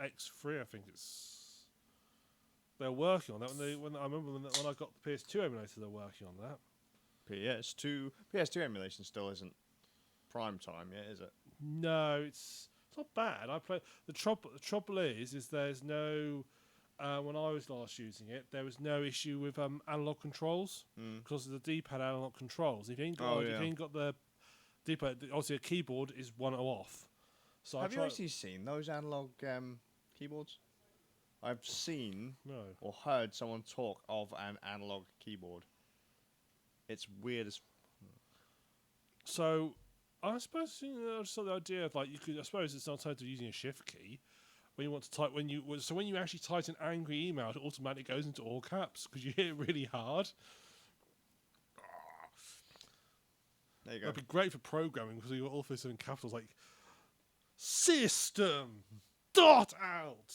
X3, I think it's. They're working on that. When I remember when I got the PS2 emulator, they're working on that. PS2 emulation still isn't prime time yet, is it? No, it's not bad. I play the trouble is there's no. When I was last using it, there was no issue with analog controls because of the D-pad analog controls. If you ain't got the D-pad, obviously a keyboard is one off. So have you actually seen those analog keyboards? I've seen or heard someone talk of an analog keyboard. It's weird as. So I suppose I just thought the idea of like you could. I suppose it's an alternative to using a shift key. When you want to type, when you actually type an angry email, it automatically goes into all caps because you hit it really hard. There you go. That'd be great for programming because you got all this in capitals like system dot out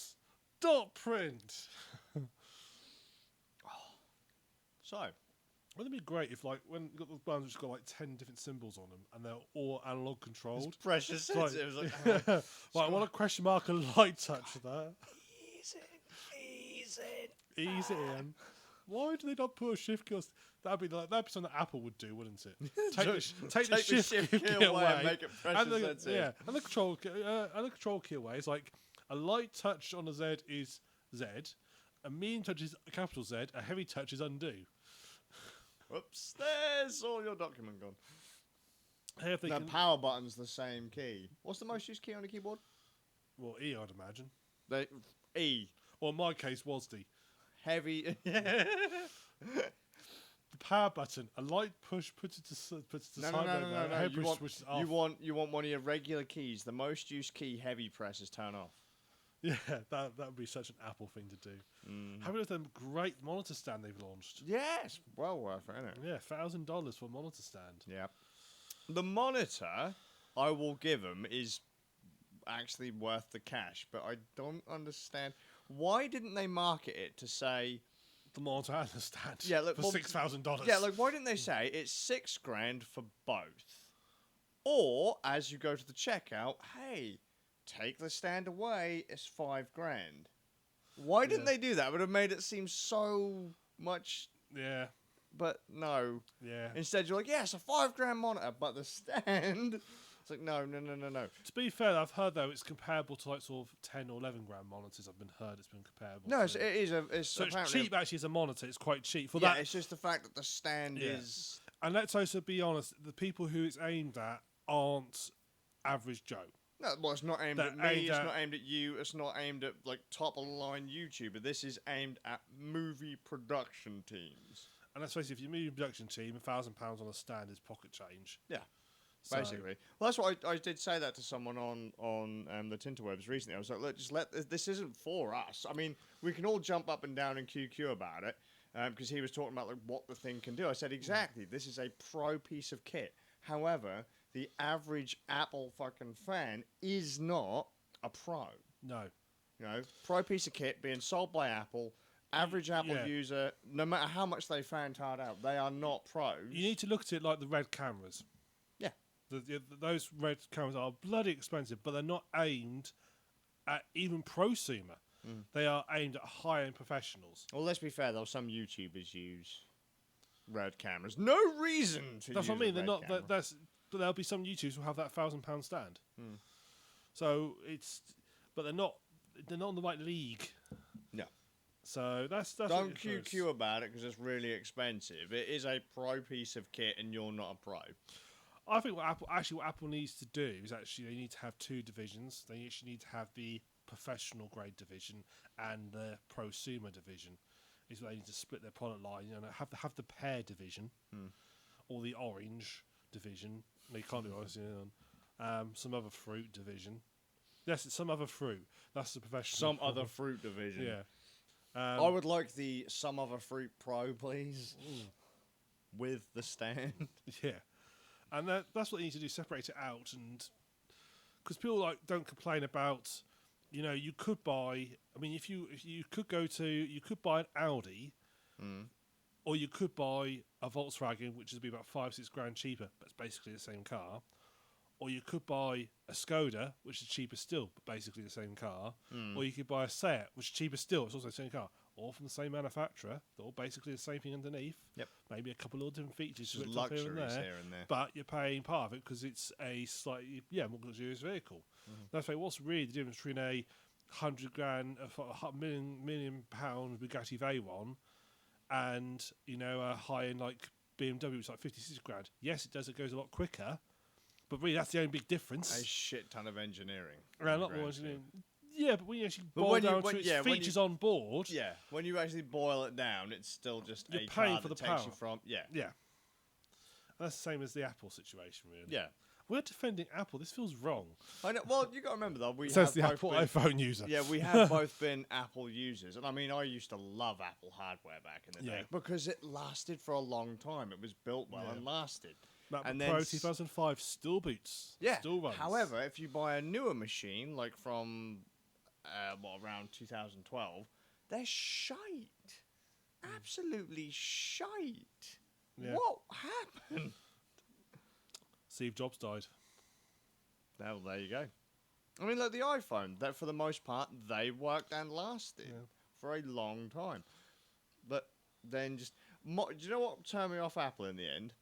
dot print. So, wouldn't it be great if, like, when you got those buttons which got like 10 different symbols on them and they're all analog controlled? It's precious sensitive. Like, I want a question mark and light touch for that. Ease in. Why do they not put a shift key? That'd be something that Apple would do, wouldn't it? Take the shift key away and make it precious sensitive. Yeah, and the control key away is like a light touch on a Z is Z, a medium touch is a capital Z, a heavy touch is undo. Whoops, there's all your document gone. Hey, if they the can... power button's the same key. What's the most used key on a keyboard? Well, E, I'd imagine. E. Or in my case, was D. Heavy. The power button, a light push puts it to side. No. You want one of your regular keys. The most used key, heavy press, is turn off. Yeah, that would be such an Apple thing to do. Have you looked at the great monitor stand they've launched? Yes, well worth it, isn't it? Yeah, $1,000 for a monitor stand. Yeah. The monitor, I will give them, is actually worth the cash, but I don't understand. Why didn't they market it to say... The monitor and the stand for $6,000? Yeah, like, why didn't they say it's $6,000 for both? Or, as you go to the checkout, hey... Take the stand away, it's $5,000. Why didn't they do that? It would have made it seem so much. Yeah. But no. Yeah. Instead, you're like, yes, a $5,000 monitor, but the stand. It's like, no. To be fair, I've heard though it's comparable to like sort of 10 or 11 grand monitors. It's been comparable. No, it is. It's cheap actually as a monitor. It's quite cheap for that. Yeah, it's just the fact that the stand is. And let's also be honest, the people who it's aimed at aren't average Joe. No, well, it's not aimed at me, it's not aimed at you, it's not aimed at, like, top-of-the-line YouTuber. This is aimed at movie production teams. And let's face it, if you're a movie production team, £1,000 on a stand is pocket change. Yeah, basically. Well, that's what I did say that to someone on the Tinterwebs recently. I was like, look, this isn't for us. I mean, we can all jump up and down in QQ about it, because he was talking about, like, what the thing can do. I said, exactly, this is a pro piece of kit. However... The average Apple fucking fan is not a pro. No. You know, pro piece of kit being sold by Apple, average Apple user, no matter how much they fan hard out, they are not pros. You need to look at it like the Red cameras. Yeah. Those Red cameras are bloody expensive, but they're not aimed at even prosumer. They are aimed at high-end professionals. Well, let's be fair, though. Some YouTubers use Red cameras. No reason to use That's what I mean. They're not. But there'll be some YouTubers who have that £1,000 stand. So but they're not in the right league. No. So that's don't QQ about it because it's really expensive. It is a pro piece of kit, and you're not a pro. I think what Apple needs to do is actually they need to have two divisions. They actually need to have the professional grade division and the prosumer division. Is what they need to split their product line. You know, have the pear division or the orange division. They can't do orange. Some other fruit division. Yes, it's some other fruit. That's the professional. Some other fruit division. Yeah. I would like the some other fruit pro, please. With the stand. Yeah. And that's what they need to do, separate it out. And because people don't complain about, you could buy, if you could buy an Audi or you could buy a Volkswagen, which would be about $5-6 grand cheaper, but it's basically the same car. Or you could buy a Skoda, which is cheaper still, but basically the same car. Or you could buy a Seat, which is cheaper still, it's also the same car. All from the same manufacturer. They're all basically the same thing underneath. Yep. Maybe a couple of different features. Just switched off luxuries here and there. But you're paying part of it because it's a slightly more luxurious vehicle. That's why what's really the difference between a £100,000, a million pound Bugatti Veyron and a high-end like BMW, it's like 56 grand. Yes, it does. It goes a lot quicker. But really, that's the only big difference. A shit ton of engineering. A lot more engineering. Yeah, but when you actually boil down to its features on board... Yeah, when you actually boil it down, it's still just you're a paying car for that the takes power. you from... Yeah. Yeah. That's the same as the Apple situation, really. Yeah. We're defending Apple. This feels wrong. I know. Well, you got to remember, though, Says the Apple iPhone user. Yeah, we have both been Apple users. And I mean, I used to love Apple hardware back in the day because it lasted for a long time. It was built well and lasted. MacBook Pro 2005 still boots. Yeah. Still runs. However, if you buy a newer machine, like from around 2012, they're shite. Absolutely shite. Yeah. What happened? Steve Jobs died. Well, there you go. I mean, like the iPhone, that for the most part, they worked and lasted for a long time. But then do you know what turned me off Apple in the end?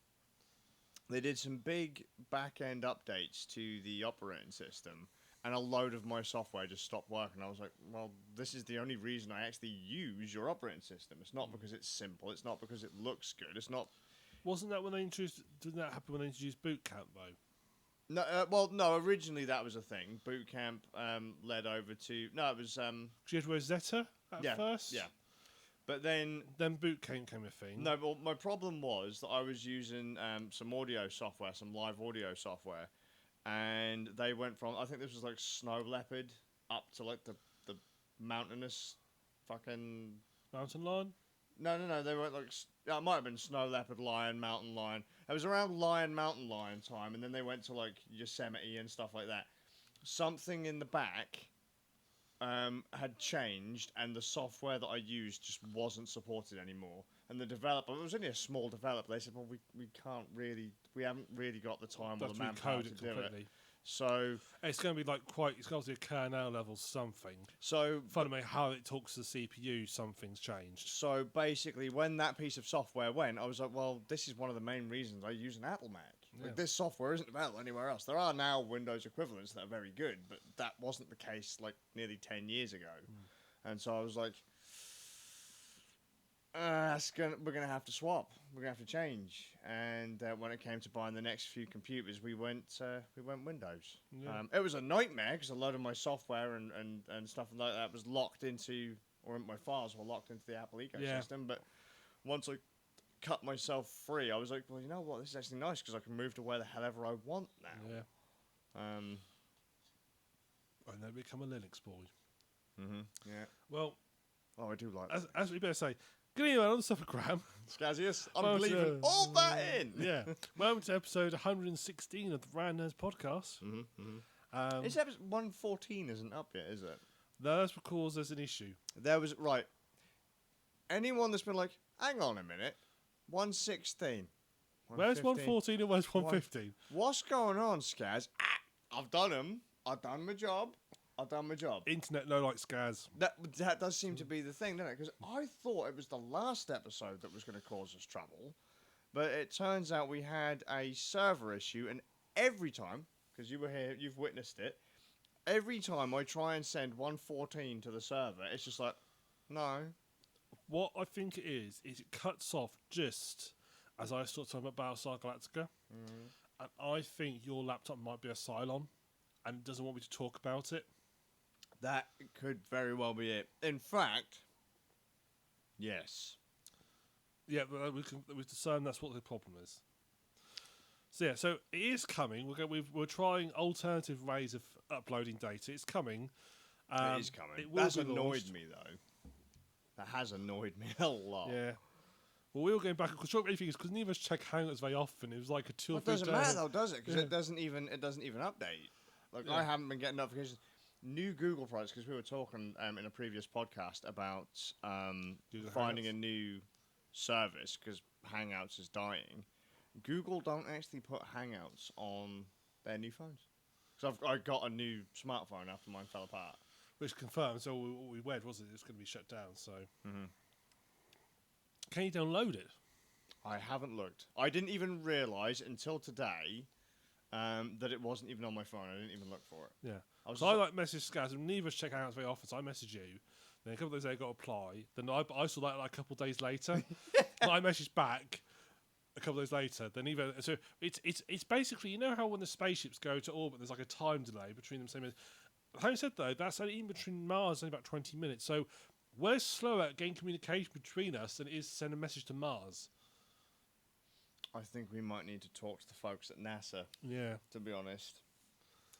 They did some big back-end updates to the operating system, and a load of my software just stopped working. I was like, well, this is the only reason I actually use your operating system. It's not because it's simple. It's not because it looks good. It's not... Wasn't that when they introduced... Didn't that happen when they introduced Boot Camp, though? No, no, originally that was a thing. Boot Camp led over to... No, it was... You had Rosetta at first? Yeah. But then Boot Camp came a thing. No, well, my problem was that I was using some audio software, some live audio software, and they went from, I think this was like Snow Leopard, up to like the mountainous fucking... Mountain Lion? No, they went like, it might have been Snow Leopard, Lion, Mountain Lion. It was around Lion, Mountain Lion time, and then they went to like Yosemite and stuff like that. Something in the back... had changed, and the software that I used just wasn't supported anymore. And the developer, it was only a small developer, they said, well, we haven't really got the time or the manpower to do it. So it's going to be like it's got to be a kernel level something. So fundamentally, how it talks to the CPU, something's changed. So basically, when that piece of software went, I was like, well, this is one of the main reasons I use an Apple Mac. Like, this software isn't available anywhere else. There are now Windows equivalents that are very good, but that wasn't the case like nearly 10 years ago. And so I was like, we're gonna have to swap. We're gonna have to change. And when it came to buying the next few computers, we went Windows. Yeah. It was a nightmare because a load of my software and stuff like that was locked into, or my files were locked into the Apple ecosystem. Yeah. But once I cut myself free, I was like, well, you know what? This is actually nice because I can move to where the hell ever I want now. Yeah. And then become a Linux boy. Yeah. Well. Oh, I do like. As we better say. Good evening on the TheSuffolkRam. Skazz, I'm leaving all that in. Yeah. Welcome to episode 116 of the Randers podcast. It's episode 114 isn't up yet, is it? That's because there's an issue. There was, right. Anyone that's been like, hang on a minute, 116. Where's 114 and where's 115? What's going on, Skazz? I've done them. I've done my job. Internet no like Skazz. That does seem to be the thing, doesn't it? Because I thought it was the last episode that was going to cause us trouble. But it turns out we had a server issue, and every time, because you were here, you've witnessed it, every time I try and send 114 to the server, it's just like, no. What I think it is it cuts off just as I start talking about Battlestar Galactica. And I think your laptop might be a Cylon and doesn't want me to talk about it. That could very well be it. In fact, yes. Yeah, but we've decided that's what the problem is. So it is coming. We're trying alternative ways of uploading data. It's coming. It is coming. That's annoyed me, though. That has annoyed me a lot. Yeah. Well, we were going back because because neither of us check Hangouts very often. It was like a 2 or 3 days. It doesn't matter though, does it? Because it doesn't even update. Like I haven't been getting notifications. New Google products, because we were talking in a previous podcast about finding Hangouts. a new service because Hangouts is dying. Google don't actually put Hangouts on their new phones. Because I got a new smartphone after mine fell apart. Which confirms all we read was it was going to be shut down. So, can you download it? I haven't looked. I didn't even realise until today that it wasn't even on my phone. I didn't even look for it. Yeah. I message Skazz, and neither of us check Hangouts very often, so I message you. Then a couple of days later, I got a reply. Then I saw that like a couple of days later. Then I messaged back a couple of days later. Then so it's basically, you know how when the spaceships go to orbit, there's like a time delay between them. Having said though, that's only in between Mars only about 20 minutes. So we're slower at getting communication between us than it is to send a message to Mars. I think we might need to talk to the folks at NASA. Yeah. To be honest.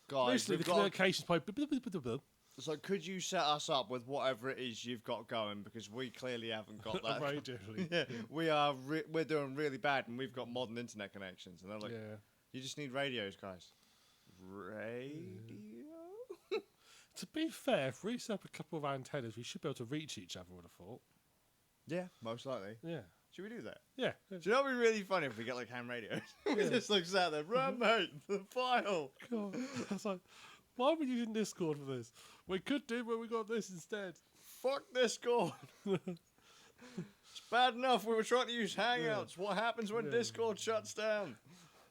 Guys, basically the communication's probably... So could you set us up with whatever it is you've got going, because we clearly haven't got that. Very differently. Yeah, we're doing really bad, and we've got modern internet connections, and they're like, you just need radios, guys. Radio? To be fair, if we set up a couple of antennas, we should be able to reach each other, I would have thought. Yeah, most likely. Yeah. Should we do that? Yeah. Do you know what would be really funny if we get like ham radios? We just like sat there, run mate, the file. God. I was like, why are we using Discord for this? We could do, but we got this instead. Fuck Discord. It's bad enough we were trying to use Hangouts. What happens when Discord shuts down?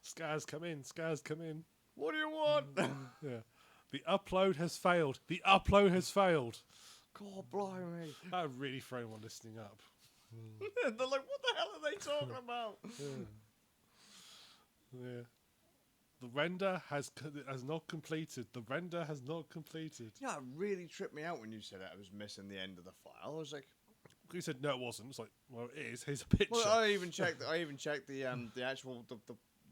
Skazz, come in. Skazz, come in. What do you want? Yeah. The upload has failed. The upload has failed. God blimey. That would really throw anyone listening up. They're like, what the hell are they talking about? Yeah. The render has not completed. The render has not completed. Yeah, it really tripped me out when you said that I was missing the end of the file. I was like, you said no, it wasn't. It's like, well, it is. Here's a picture. Well, I even checked the actual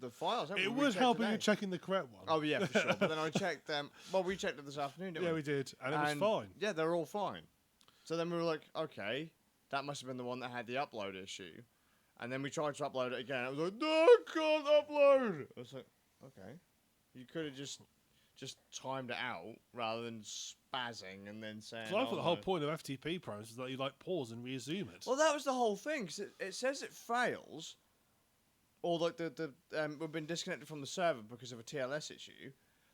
the files. It would help if you're checking the correct one. Oh yeah, for sure. But then I checked them. Well, we checked it this afternoon, didn't we? Yeah, we did, and it was fine. Yeah, they're all fine. So then we were like, okay, that must have been the one that had the upload issue. And then we tried to upload it again. I was like, no, I can't upload. I was like, okay, you could have just timed it out rather than spazzing and then saying. So I thought the whole point of FTP programs is that you like pause and resume it. Well, that was the whole thing. Cause it says it fails, or like we've been disconnected from the server because of a TLS issue,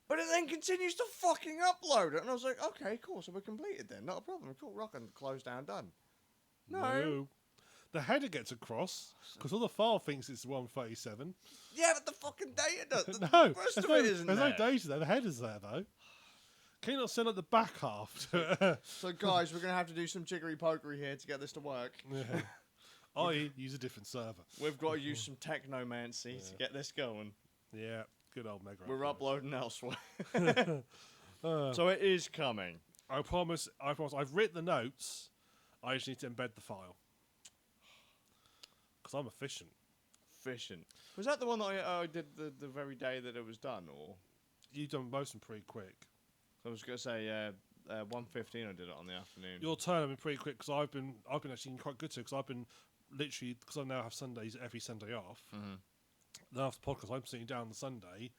but it then continues to fucking upload it. And I was like, okay, cool. So we're completed then. Not a problem. Cool. Rock and close down. Done. No. The header gets across because all the file thinks it's 137. Yeah, but the fucking data does. No, the rest of it isn't there's there. no data there. The header's there though. Can you not send out the back half? So guys, we're gonna have to do some jiggery pokery here to get this to work. Yeah. I use a different server. We've got to use some technomancy to get this going. Yeah, good old Mega. We're uploading elsewhere. So it is coming. I promise. I've written the notes. I just need to embed the file. Because I'm efficient. Was that the one that I did the very day that it was done, or? You've done most of them pretty quick. I was going to say 1:15. I did it on the afternoon. Your turn has been pretty quick because I've been actually quite good too because I've been literally because I now have Sundays every Sunday off. Mm-hmm. Then after the podcast, I'm sitting down on the Sunday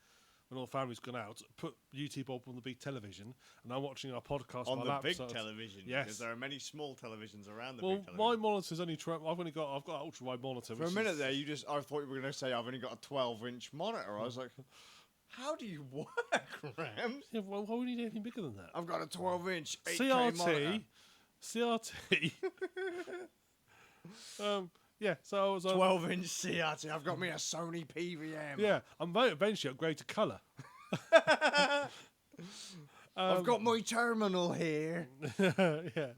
when all the family's gone out, put YouTube on the big television, and I'm watching our podcast on my the laptop. big television. Yes, because there are many small televisions around the my big television. monitor's only. I've got an ultra wide monitor. For a minute there, I thought you were going to say I've only got a 12-inch monitor. I was like, how do you work, Rams? Yeah, well, why would you need anything bigger than that? I've got a 12-inch 8K monitor. CRT. Yeah, so I was 12-inch CRT. I've got me a Sony PVM. Yeah, I might eventually upgrade to colour. I've got my terminal here. Yeah,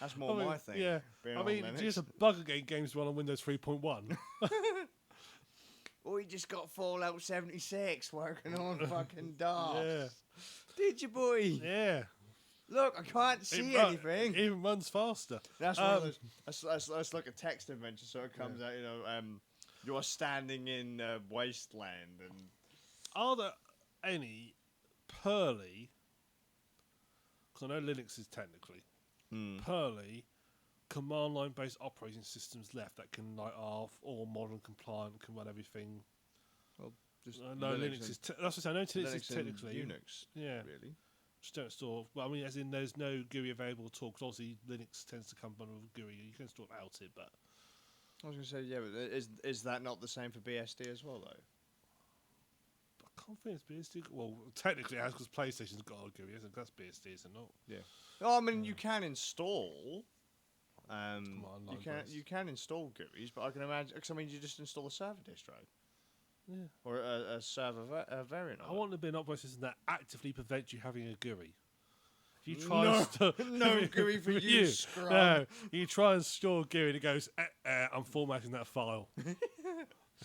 that's more my thing. Yeah, I mean, just a bug again games run on Windows 3.1. We just got Fallout 76 working on fucking DOS. Yeah. Did you, boy? Yeah. Look, I can't see anything. It even runs faster. That's one of those. Let's look at text adventure, so it comes out. You're standing in wasteland, and are there any Perly? Because I know Linux is technically Perly command line based operating systems left that can are all modern compliant, can run everything. Well, just no, Linux is. That's what I know. Linux is technically Unix. Yeah, really. Just don't store. Well, I mean, as in, there's no GUI available at all. Because obviously, Linux tends to come bundled with GUI. You can store without it, but I was going to say, yeah, but is that not the same for BSD as well, though? I can't think it's BSD. Well, technically it has because PlayStation's got a GUI, isn't it? That's BSD, is it not? Yeah. Oh, I mean, you can install. Command You can install GUIs, but I can imagine. Because I mean, you just install a server distro. Yeah. Or a server variant. I want to be an operating system that actively prevents you having a GUI. If you try no GUI for you, scrum. No, you try and store GUI and it goes, I'm formatting that file.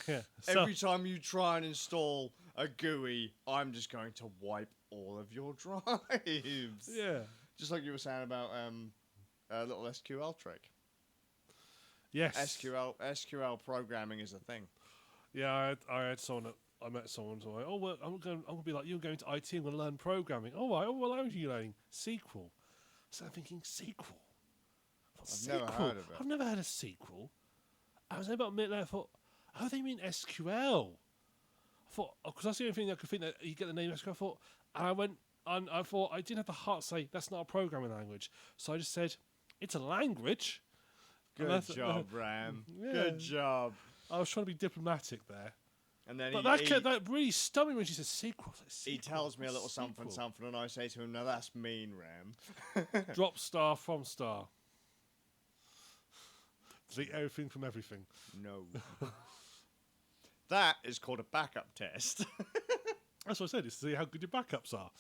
Yeah. Every time you try and install a GUI, I'm just going to wipe all of your drives. Yeah. Just like you were saying about a little SQL trick. Yes. SQL programming is a thing. Yeah, I had someone. I met someone. So like, well, I'm going to be like, you're going to IT. I'm going to learn programming. Oh, right. Oh, what language are you learning? SQL. So I'm thinking SQL. Never heard of it. I've never heard of SQL. I was about a minute later. I thought, oh, they mean SQL. I thought, because that's the only thing I could think that you get the name SQL. I thought, and I went, and I thought I didn't have the heart to say that's not a programming language. So I just said, it's a language. Good job, Ram. Yeah. Good job. I was trying to be diplomatic there. And then But that really stung me when she said sequel. Like, he tells me a little something, and I say to him, "No, that's mean, Ram." Drop star from star. Delete everything from everything. No. That is called a backup test. That's what I said. It's to see how good your backups are.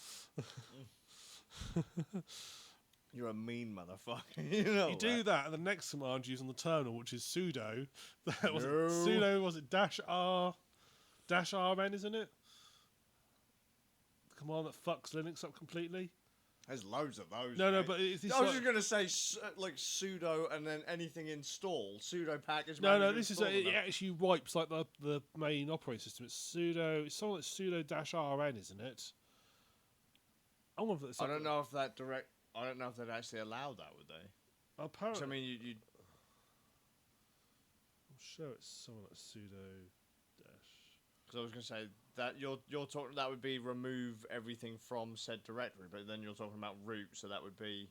You're a mean motherfucker. You do that, and the next command you use on the terminal, which is sudo. No. Sudo, was it -rn, isn't it? The command that fucks Linux up completely. There's loads of those. No, mate. but it's I was just going to say like sudo and then anything install. Sudo package. No, this is it actually wipes like the main operating system. It's sudo. It's something like sudo-rn, isn't it? I don't know if that direct. I don't know if they'd actually allow that, would they? Apparently. I mean, I'm sure it's something like sudo dash. Because I was going to say that you're talking that would be remove everything from said directory, but then you're talking about root, so that would be.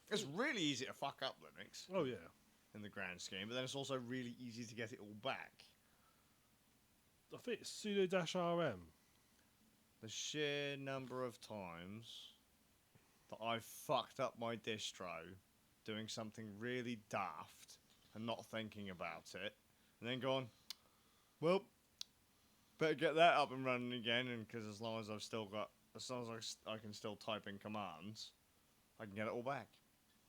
It's really easy to fuck up Linux. Oh yeah. In the grand scheme, but then it's also really easy to get it all back. I think it's sudo-rm. The sheer number of times that I've fucked up my distro doing something really daft and not thinking about it, and then gone, well, better get that up and running again, and because as long as I can still type in commands, I can get it all back.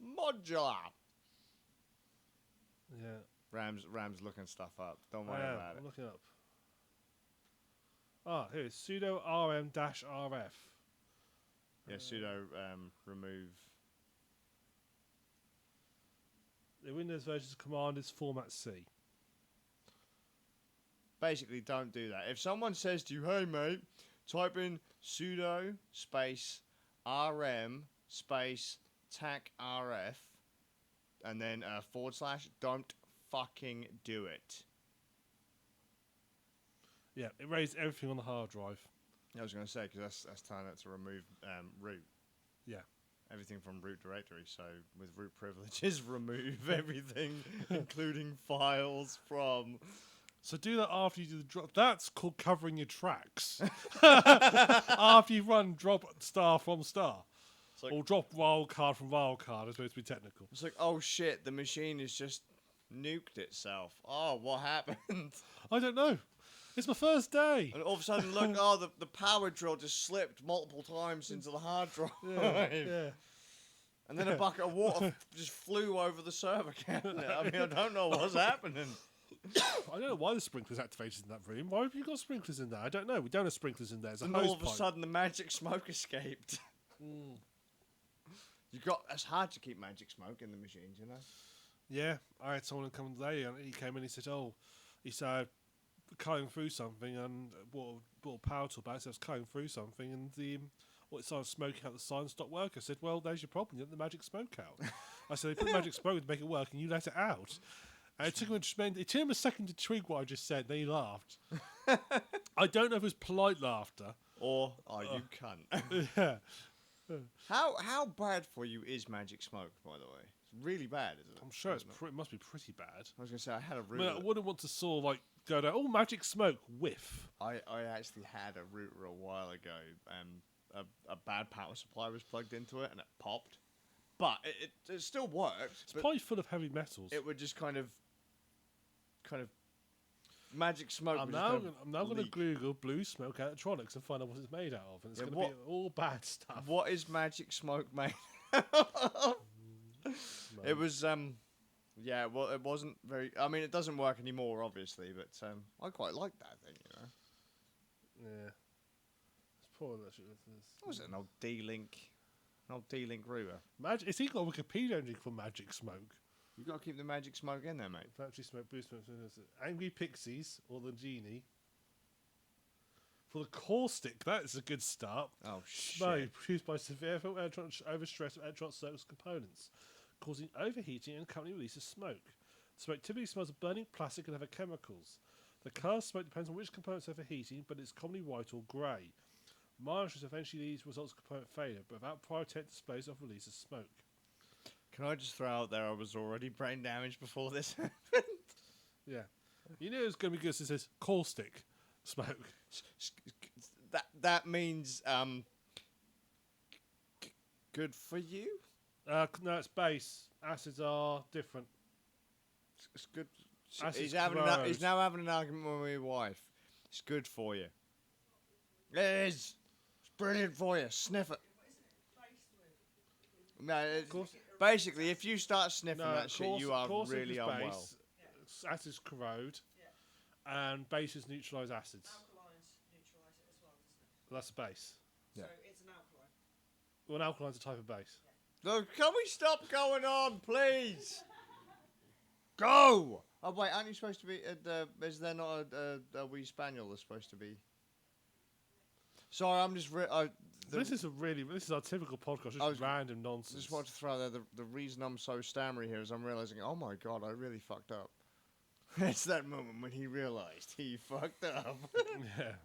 Modular. Yeah. Ram's looking stuff up. Don't worry about it. I'm looking up. Ah, here it's sudo-rm-rf. Yeah, sudo remove. The Windows version's command is format C. Basically, don't do that. If someone says to you, hey mate, type in sudo space rm space tac-rf and then /, don't fucking do it. Yeah, it raised everything on the hard drive. I was going to say, because that's telling it to remove root. Yeah. Everything from root directory. So with root privileges, remove everything, including files from. So do that after you do the drop. That's called covering your tracks. After you run drop star from star. Like, or drop wildcard from wildcard, as supposed to be technical. It's like, oh shit, the machine has just nuked itself. Oh, what happened? I don't know. It's my first day. And all of a sudden, look, the power drill just slipped multiple times into the hard drive. Yeah. And then a bucket of water just flew over the server cabinet. I mean, I don't know what's happening. I don't know why the sprinklers activated in that room. Why have you got sprinklers in there? I don't know. We don't have sprinklers in there. And all of a sudden, the magic smoke escaped. It's hard to keep magic smoke in the machines, you know? Yeah. I had someone come today, and he came in and he said, he said, cutting through something and bought a power tool back. So I was cutting through something and it started smoking out the sign, stopped working. I said, well, there's your problem. You let the magic smoke out. I said, they put the magic smoke to make it work and you let it out. And it took him a second to twig what I just said. Then he laughed. I don't know if it was polite laughter. Or, you cunt. Yeah. How bad for you is magic smoke, by the way? It's really bad, isn't it? I'm sure Isn't it must be pretty bad. I was going to say, I had a I mean, router. I wouldn't want to saw like go down. Oh, magic smoke, whiff. I actually had a router a while ago. A bad power supply was plugged into it and it popped. But it still worked. It's probably full of heavy metals. It would just kind of magic smoke. I'm now going to Google blue smoke electronics and find out what it's made out of, and it's going to be all bad stuff. What is magic smoke made? It was yeah. Well, it wasn't very. I mean, it doesn't work anymore, obviously, but I quite like that thing. Yeah. It's probably What was it? An old D-Link router. It's even got a Wikipedia entry for magic smoke. You got to keep the magic smoke in there, mate. Magic smoke, blue smoke, angry pixies or the genie. For the caustic, that is a good start. Oh Smoke shit! produced by severe overstress of electron circuits components, causing overheating and accompanying release of smoke. Smoke typically smells of burning plastic and other chemicals. The colour of smoke depends on which components are overheating, but it's commonly white or grey. Monitors eventually leads results of component failure, but without prior displays of release of smoke. Can I just throw out there? I was already brain damaged before this happened. Yeah, you knew it was going to be good. So it says caustic smoke. That means good for you. No, it's base. Acids are different. It's good. Acids He's corrode. now having an argument with my wife. It's good for you. It is. It's brilliant for you. Sniff it. No, basically, if you start sniffing that shit, you are really unwell. Base, acids corrode, and bases neutralise acids. Alkalines neutralise it as well, doesn't it? That's a base. Yeah. So it's an alkaline. Well, an alkaline's a type of base. Look, can we stop going on, please? Go! Oh, wait, aren't you supposed to be... is there not a wee spaniel that's supposed to be... Sorry, I'm just... This is our typical podcast, just random nonsense. Just want to throw out there, the reason I'm so stammery here is I'm realising, oh my god, I really fucked up. It's that moment when he realised he fucked up. Yeah.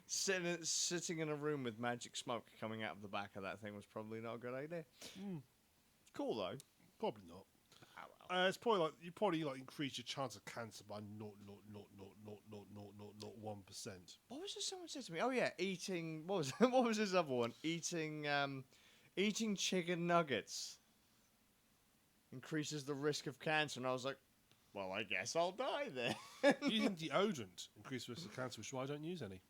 Sitting in a room with magic smoke coming out of the back of that thing was probably not a good idea. Cool though. Probably not. It's probably like you increase your chance of cancer by 0.0000001%. What was it someone said to me? Oh yeah, eating. What was this other one? Eating chicken nuggets increases the risk of cancer, and I was like, well, I guess I'll die then. Using deodorant increases the risk of cancer, which is why I don't use any.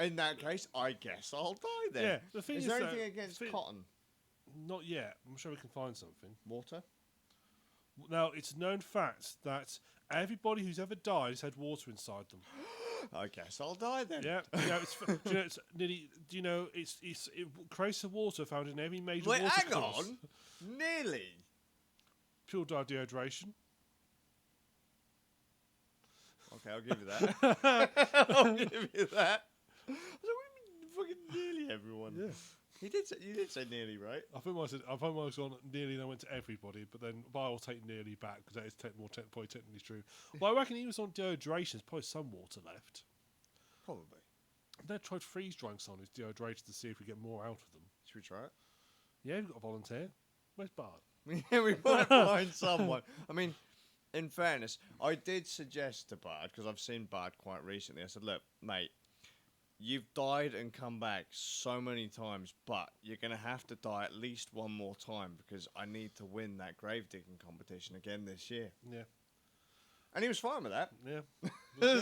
In that case, I guess I'll die then. Yeah, the thing is there anything against cotton? Not yet. I'm sure we can find something. Water? Now, it's a known fact that everybody who's ever died has had water inside them. I guess I'll die then. Yeah, it's nearly. Do you know it's trace of water found in every major Wait, water hang course. on. Nearly. Pure dehydration. Okay, I'll give you that. I'll give you that. I was like, what do you mean fucking nearly everyone? Yeah. You did say nearly, right? I think I was on nearly and I went to everybody, but I'll take nearly back because that is probably technically true. Well, I reckon he was on dehydration. There's probably some water left. Probably. They tried freeze drying someone who's dehydrated to see if we get more out of them. Should we try it? Yeah, we've got a volunteer. Where's Bart? Yeah, we might find someone. I mean, in fairness, I did suggest to Bard, because I've seen Bard quite recently, I said, look, mate, you've died and come back so many times, but you're going to have to die at least one more time because I need to win that grave digging competition again this year. Yeah. And he was fine with that. Yeah.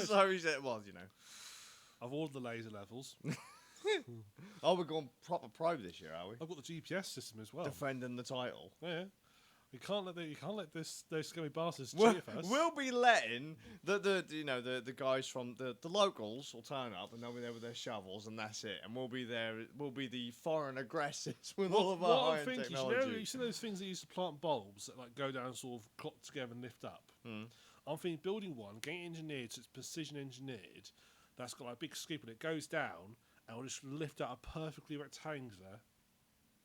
So he said, well, you know. I've ordered the laser levels. Oh, we're going proper pro this year, are we? I've got the GPS system as well. Defending the title. Yeah. You can't let those scummy bastards We'll, cheat us. we'll be letting the guys from the locals will turn up and they'll be there with their shovels and that's it. And we'll be there. We'll be the foreign aggressors with all of our high-end technology. You see those things that use to plant bulbs that like go down, sort of clock together and lift up. I'm thinking building one, getting it engineered, so it's precision engineered. That's got like a big scoop and it goes down and will just lift out a perfectly rectangular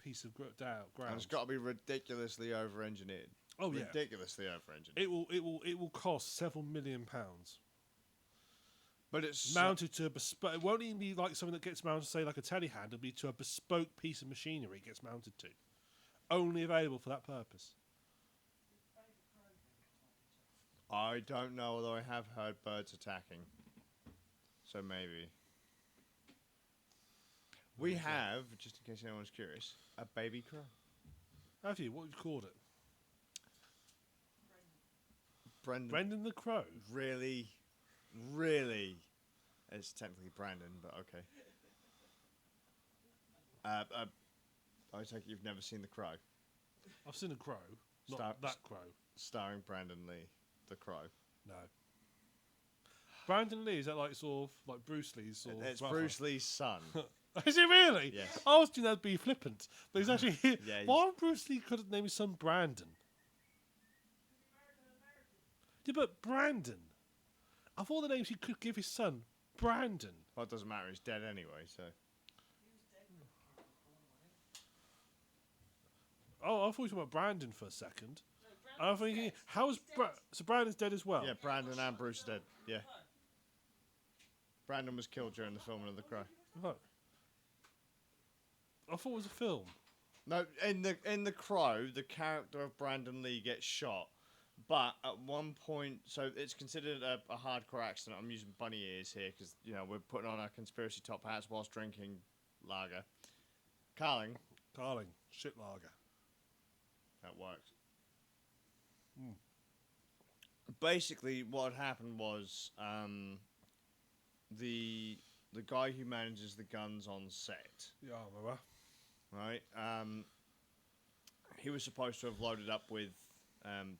piece of ground. And it's got to be ridiculously over-engineered. Oh yeah, ridiculously over-engineered. It will cost several £million. But it's mounted to a bespoke. It won't even be like something that gets mounted, say like a telehandler. It'll be to a bespoke piece of machinery it gets mounted to, only available for that purpose. I don't know, although I have heard birds attacking. So maybe. We have, just in case anyone's curious, a baby crow. Have you? What have you called it? Brendan. Brendan the Crow. Really? It's technically Brandon, but okay. I take it you've never seen The Crow. I've seen a crow, not Star- that crow. Starring Brandon Lee, The Crow. No. Brandon Lee, is that like sort of like Bruce Lee's sort of It's brother? Bruce Lee's son. Is it really? Yes. I was thinking that'd be flippant, but he's actually. Yeah, Why would Bruce Lee could have named his son Brandon? Yeah, but Brandon. Of all the names he could give his son, Brandon. Well, it doesn't matter. He's dead anyway, so. Oh, I thought you were talking about Brandon for a second. I was thinking, how is so Brandon's dead as well? Yeah, Brandon and Bruce are dead. Yeah. Brandon was killed during the filming of The Crow. Right. I thought it was a film. No, in the Crow, the character of Brandon Lee gets shot, but at one point, so it's considered a hardcore accident. I'm using bunny ears here because we're putting on our conspiracy top hats whilst drinking lager. Carling, Shit lager. that works. Basically, what had happened was the guy who manages the guns on set. Yeah, I remember. Right. He was supposed to have loaded up with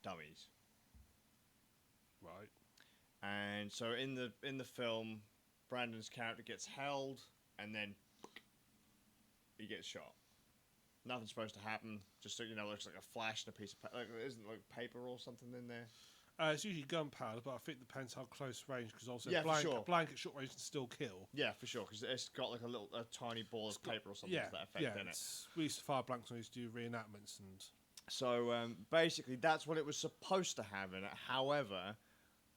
dummies, Right. and so in the film, Brandon's character gets held, and then he gets shot. Nothing's supposed to happen. Just so looks like a flash and a piece of paper. Like, isn't like paper or something in there? It's usually gunpowder, but I think it depends how close range, because also Yeah, for sure. a blank at short range can still kill. Yeah, for sure, because it's got like a tiny ball of paper or something Yeah, to that effect yeah. in it. We used to fire blanks when we used to do reenactments and. So basically, that's what it was supposed to have in it. However,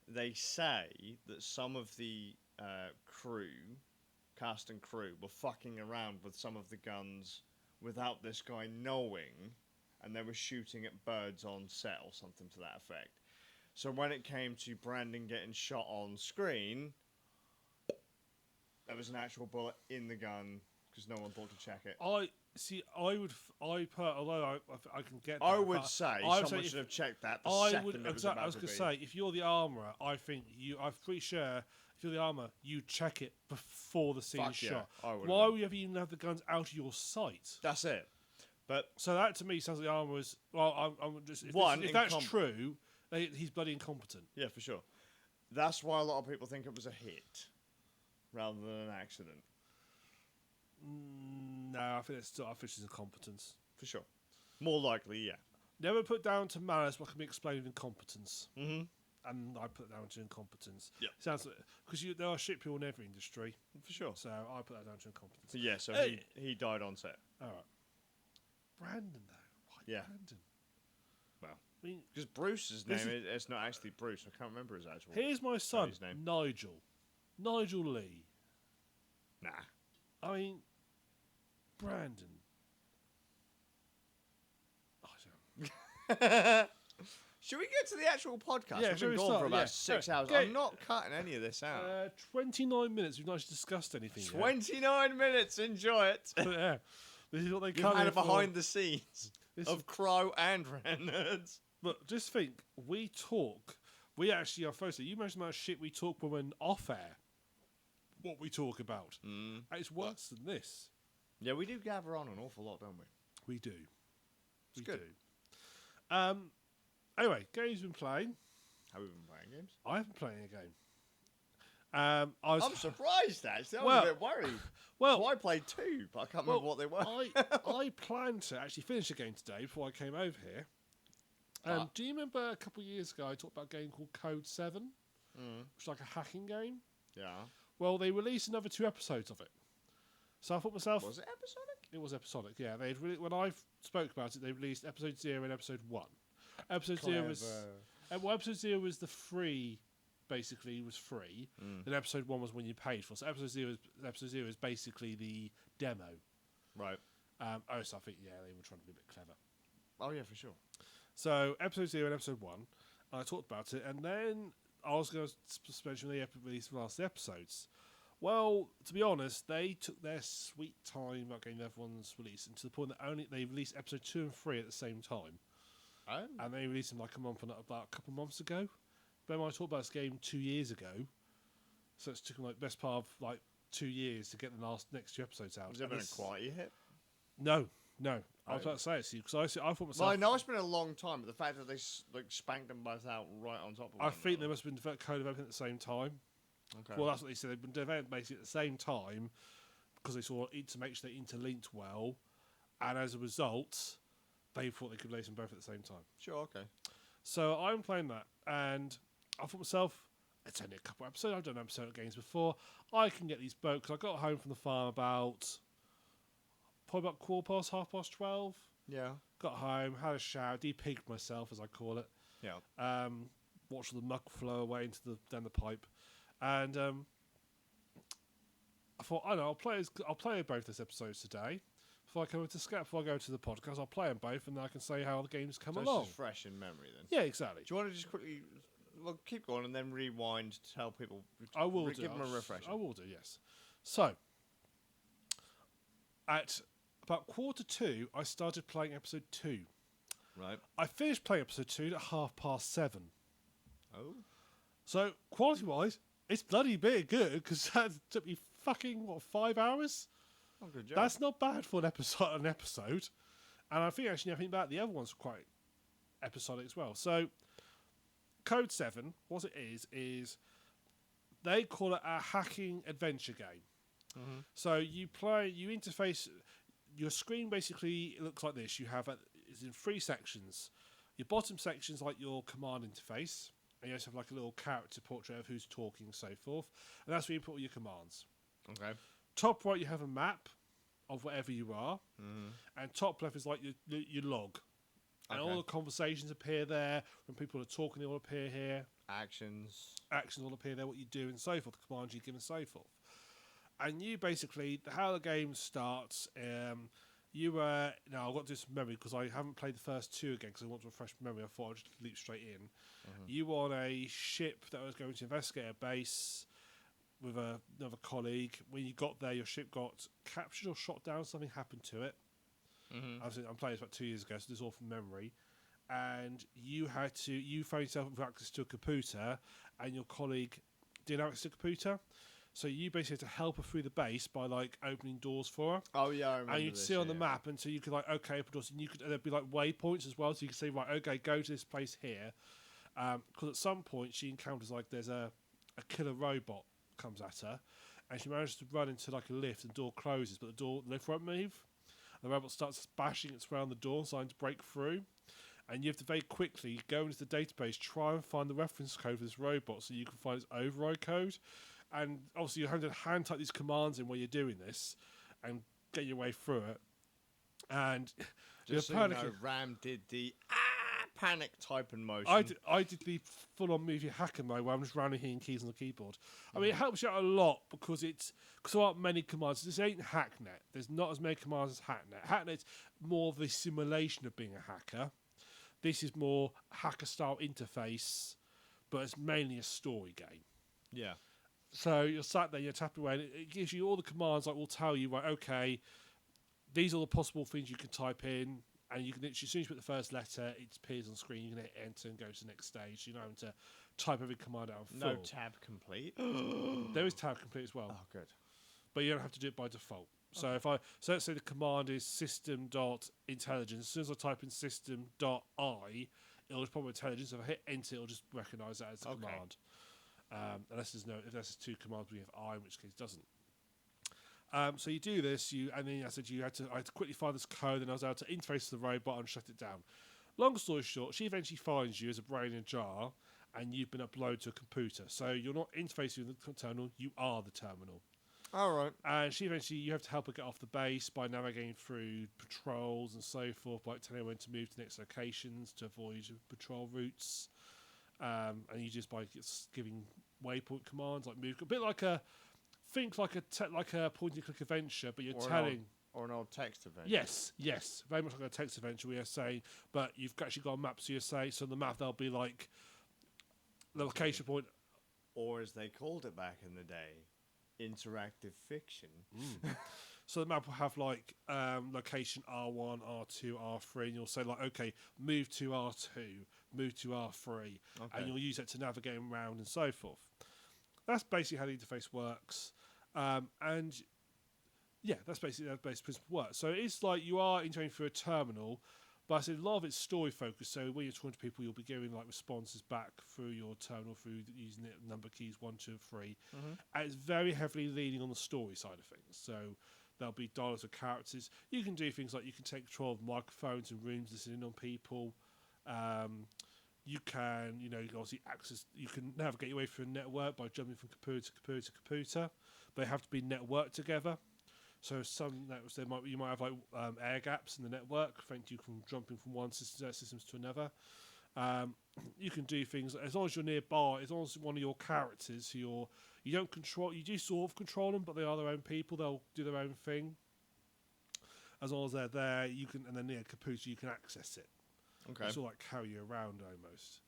they say that some of the cast and crew, were fucking around with some of the guns without this guy knowing, and they were shooting at birds on set or something to that effect. So when it came to Brandon getting shot on screen, there was an actual bullet in the gun because no one thought to check it. Although I can get that, I would but say I would someone say should have checked that the I second would. it was I about was to going be. to say, if you're the armourer, I'm pretty sure if you're the armourer, you check it before the scene Fuck is yeah, shot. I would Why have. would you even have the guns out of your sight? That's it. But So that to me sounds like the armourer is. Well, I'm just if that's true, he's bloody incompetent. yeah, for sure. That's why a lot of people think it was a hit rather than an accident. No, I think it's incompetence. For sure. More likely, yeah. Never put down to malice what can be explained with incompetence. Mm-hmm. And I put that down to incompetence. Yeah. Sounds like, because there are shit people in every industry, For sure. so I put that down to incompetence. So yeah, so Hey. he died on set. All right. Brandon though, why Yeah. Brandon? Well, I mean, because Bruce's This name, it's not actually Bruce. I can't remember his actual here's my son, his name. Nigel Lee. Nah. I mean, Brandon. I don't. Should we get to the actual podcast? Yeah, We've shall been we gone start? for about Yeah. 6 Go- hours. go- I'm not cutting any of this out. 29 minutes. We've not actually discussed anything. 29 minutes. Enjoy it. Yet. But, yeah, this is what they You've come had here a behind the scenes This of Crow and Ren Nerds. Look, just think. We talk. We actually are supposed to. You mentioned about shit we talk when we're off air. What we talk about. Mm. And it's worse than this. Yeah, we do gather on an awful lot, don't we? We do. We good. do. Anyway, games you've been playing. Have we been playing games? I haven't played a game. I'm surprised, actually. I was Well- a bit worried. Well, So I played 2, but I can't remember what they were. I planned to actually finish a game today before I came over here. Do you remember a couple of years ago I talked about a game called Code 7? Which is like a hacking game? Yeah. Well, they released another 2 episodes of it. So I thought to myself... Was it episodic? It was episodic, yeah. When I spoke about it, they released episode 0 and episode 1. Episode 0 was... episode 0 was the free... Basically, was free. Then episode 1 was when you paid for. So episode 0 is basically the demo. Right. So I think, yeah, they were trying to be a bit clever. Oh yeah, for sure. So episode 0 and episode 1, I talked about it, and then I was going to mention the release of the last episodes. Well, to be honest, they took their sweet time about getting everyone's release, and to the point that they released episode 2 and 3 at the same time. Oh. And they released them like about a couple months ago. But when I talked about this game 2 years ago, so it's taken like best part of like 2 years to get the next 2 episodes out. Has there been a quiet hit? No. I was Oh. about to say it to you because I thought myself. Well, I know it's been a long time, but the fact that they spanked them both out right on top of I one think another. they must have been developing code of everything at the same time. Okay. Well, that's what they said. They've been developing basically at the same time because they saw to make sure they interlinked well, and as a result, they thought they could release them both at the same time. Sure. Okay. So I'm playing that, and I thought myself, it's only a couple episodes. I've done episode games before. I can get these both because I got home from the farm probably about 12:15. Yeah. Got home, had a shower, de-pigged myself as I call it. Yeah. Watched the muck flow away down the pipe, and I thought, I know, I'll play both these episodes today. Before I go to the podcast, I'll play them both, and then I can say how the games come So along. it's just fresh in memory then. Yeah, exactly. Do you want to just quickly, well, keep going and then rewind to tell people? I will do. Give them a refresher. I will do. Yes. So, at about 1:45, I started playing episode 2. Right. I finished playing episode 2 at 7:30. Oh. So quality-wise, it's bloody bit good because that took me fucking 5 hours. Oh, good job. That's not bad for an episode. And I think actually, I think about the other ones were quite episodic as well. So, Code 7, what it is they call it a hacking adventure game. Mm-hmm. So you interface. Your screen basically looks like this. You have it's in 3 sections. Your bottom section's like your command interface, and you also have like a little character portrait of who's talking and so forth. And that's where you put all your commands. Okay. Top right, you have a map of whatever you are, Mm-hmm. and top left is like your log, and all the conversations appear there. When people are talking, they all appear here. Actions All appear there. What you do and so forth. The commands you give and so forth. And you basically, how the game starts. Now I've got this memory because I haven't played the first 2 again because I want to refresh my memory. I thought I'd just leap straight in. Mm-hmm. You were on a ship that was going to investigate a base with another colleague. When you got there, your ship got captured or shot down. Something happened to it. Mm-hmm. I'm playing this about 2 years ago, so this is all from memory. And you found yourself with access to a computer, and your colleague didn't have access to a computer. So you basically had to help her through the base by like opening doors for her. Oh yeah, I remember. And you'd see on the map, and so you could like open doors, and there'd be like waypoints as well. So you could say, right, okay, go to this place here. Because at some point she encounters like there's a killer robot comes at her, and she manages to run into like a lift, and the door closes, but the lift won't move. The robot starts bashing its way on the door, trying to break through. And you have to very quickly go into the database, try and find the reference code for this robot so you can find its override code. And obviously you have to hand type these commands in while you're doing this and get your way through it. And Just so you're you know, panicking. Ram did the panic typing motion. I did the full-on movie hacker mode where I'm just rounding hitting keys on the keyboard. I mean, it helps you out a lot because there aren't many commands. This ain't Hacknet. There's not as many commands as Hacknet. Hacknet's more of the simulation of being a hacker. This is more hacker-style interface, but it's mainly a story game. Yeah. So you're sat there, you're tapping away, and it gives you all the commands. Like, will tell you, right, okay, these are the possible things you can type in, and you can literally, as soon as you put the first letter, it appears on screen. You can hit enter and go to the next stage. You know, having to type every command out. No tab complete. There is tab complete as well, Oh, good. but you don't have to do it by default. So let's say the command is system.intelligence. As soon as I type in system.I, it'll just pop intelligence. If I hit enter, it'll just recognise that as a command. Unless there's 2 commands, we have I, in which case it doesn't. So you do this, and then I said I had to quickly find this code, and I was able to interface to the robot and shut it down. Long story short, she eventually finds you as a brain in a jar, and you've been uploaded to a computer. So you're not interfacing with the terminal; you are the terminal. All right. And you have to help her get off the base by navigating through patrols and so forth, by telling her when to move to the next locations to avoid patrol routes. And you just by giving waypoint commands like move, a bit like a point and click adventure, but you're telling Or an old text adventure? Yes, very much like a text adventure where you're saying, but you've actually got a map, so you say, so on the map there'll be like the location point. Or as they called it back in the day, interactive fiction. So the map will have like location R1, R2, R3, and you'll say like, okay, move to R2, move to R3, and you'll use it to navigate around and so forth. That's basically how the interface works, and yeah, that's basically how the basic principle works. So it's like you are interacting through a terminal, but I said a lot of it's story focused. So when you're talking to people, you'll be getting like responses back through your terminal through using the number keys 1, 2, 3, and it's very heavily leaning on the story side of things. So there'll be dialogues of characters. You can do things like you can take control of microphones and rooms, listening on people. You can, obviously access. You can navigate your way through a network by jumping from computer to computer to computer. They have to be networked together. So some networks you might have like air gaps in the network, preventing you from jumping from one systems to another. You can do things as long as you're nearby. As long as one of your characters who you don't control, you do sort of control them, but they are their own people. They'll do their own thing. As long as they're there, you can, and they're near a computer, you can access it. Okay. It's all like carry you around almost.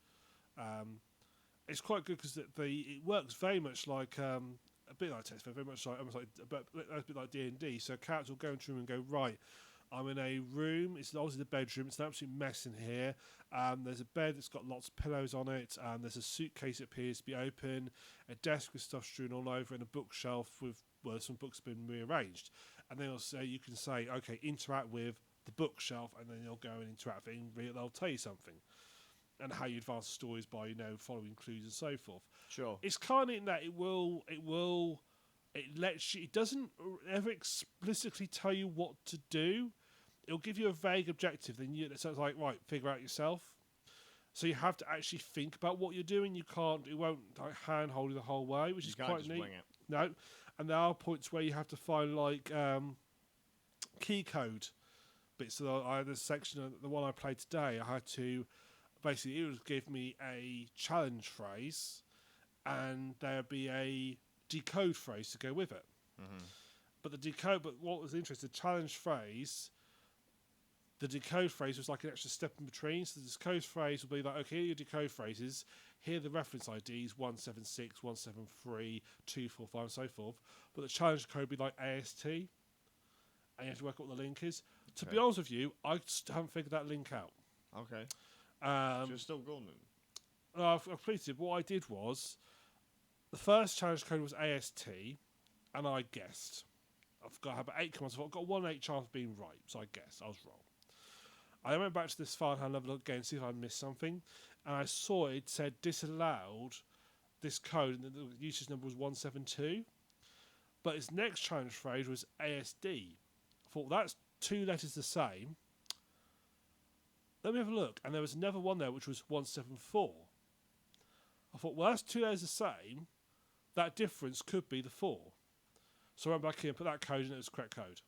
It's quite good because it works very much like a bit like text, very much like almost like a bit like D&D. So a character will go into a room and go, right, I'm in a room. It's obviously the bedroom. It's an absolute mess in here. There's a bed that's got lots of pillows on it. There's a suitcase that appears to be open, a desk with stuff strewn all over, and a bookshelf with some books have been rearranged. And then you can say, okay, interact with the bookshelf, and then you'll go and interact with it, and they'll tell you something. And how you advance the stories by, following clues and so forth. Sure. It's kind of in that it doesn't ever explicitly tell you what to do. It'll give you a vague objective, so it's like, right, figure out yourself. So you have to actually think about what you're doing. It won't like handhold you the whole way, which is quite neat. Wing it. No, and there are points where you have to find like key code bits. So I had this section of the one I played today. I had to basically it would give me a challenge phrase, and there'd be a decode phrase to go with it. But what was interesting, the decode phrase was like an extra step in between. So the decode phrase would be like, okay, here are your decode phrases. Here are the reference IDs, 176, 173, 245, and so forth. But the challenge code would be like AST, and you have to work out what the link is. To be honest with you, I just haven't figured that link out. Okay. So you're still golden. I've completed. What I did was, the first challenge code was AST, and I guessed. I've got about 8 commands. I've got 1 in 8 chance of being right, so I guessed. I was wrong. I went back to this file and had another look again to see if I missed something, and I saw it said disallowed this code, and the usage number was 172. But its next challenge phrase was ASD. I thought, that's 2 letters the same. Let me have a look. And there was another one there which was 174. I thought, well, that's 2 letters the same. That difference could be the 4. So I went back here and put that code in, it was the correct code.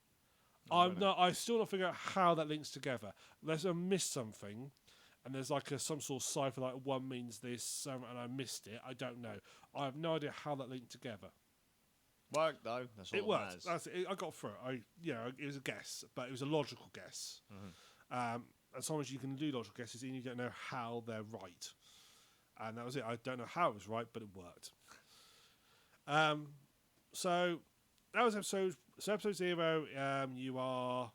I still not figure out how that links together. Unless I missed something, and there's like some sort of cipher, like 1 means this, and I missed it. I don't know. I have no idea how that linked together. Worked though. That's all it worked. That's it. I got through it. It was a guess, but it was a logical guess. As long as you can do logical guesses, and you don't know how they're right, and that was it. I don't know how it was right, but it worked. So that was episode 0. You are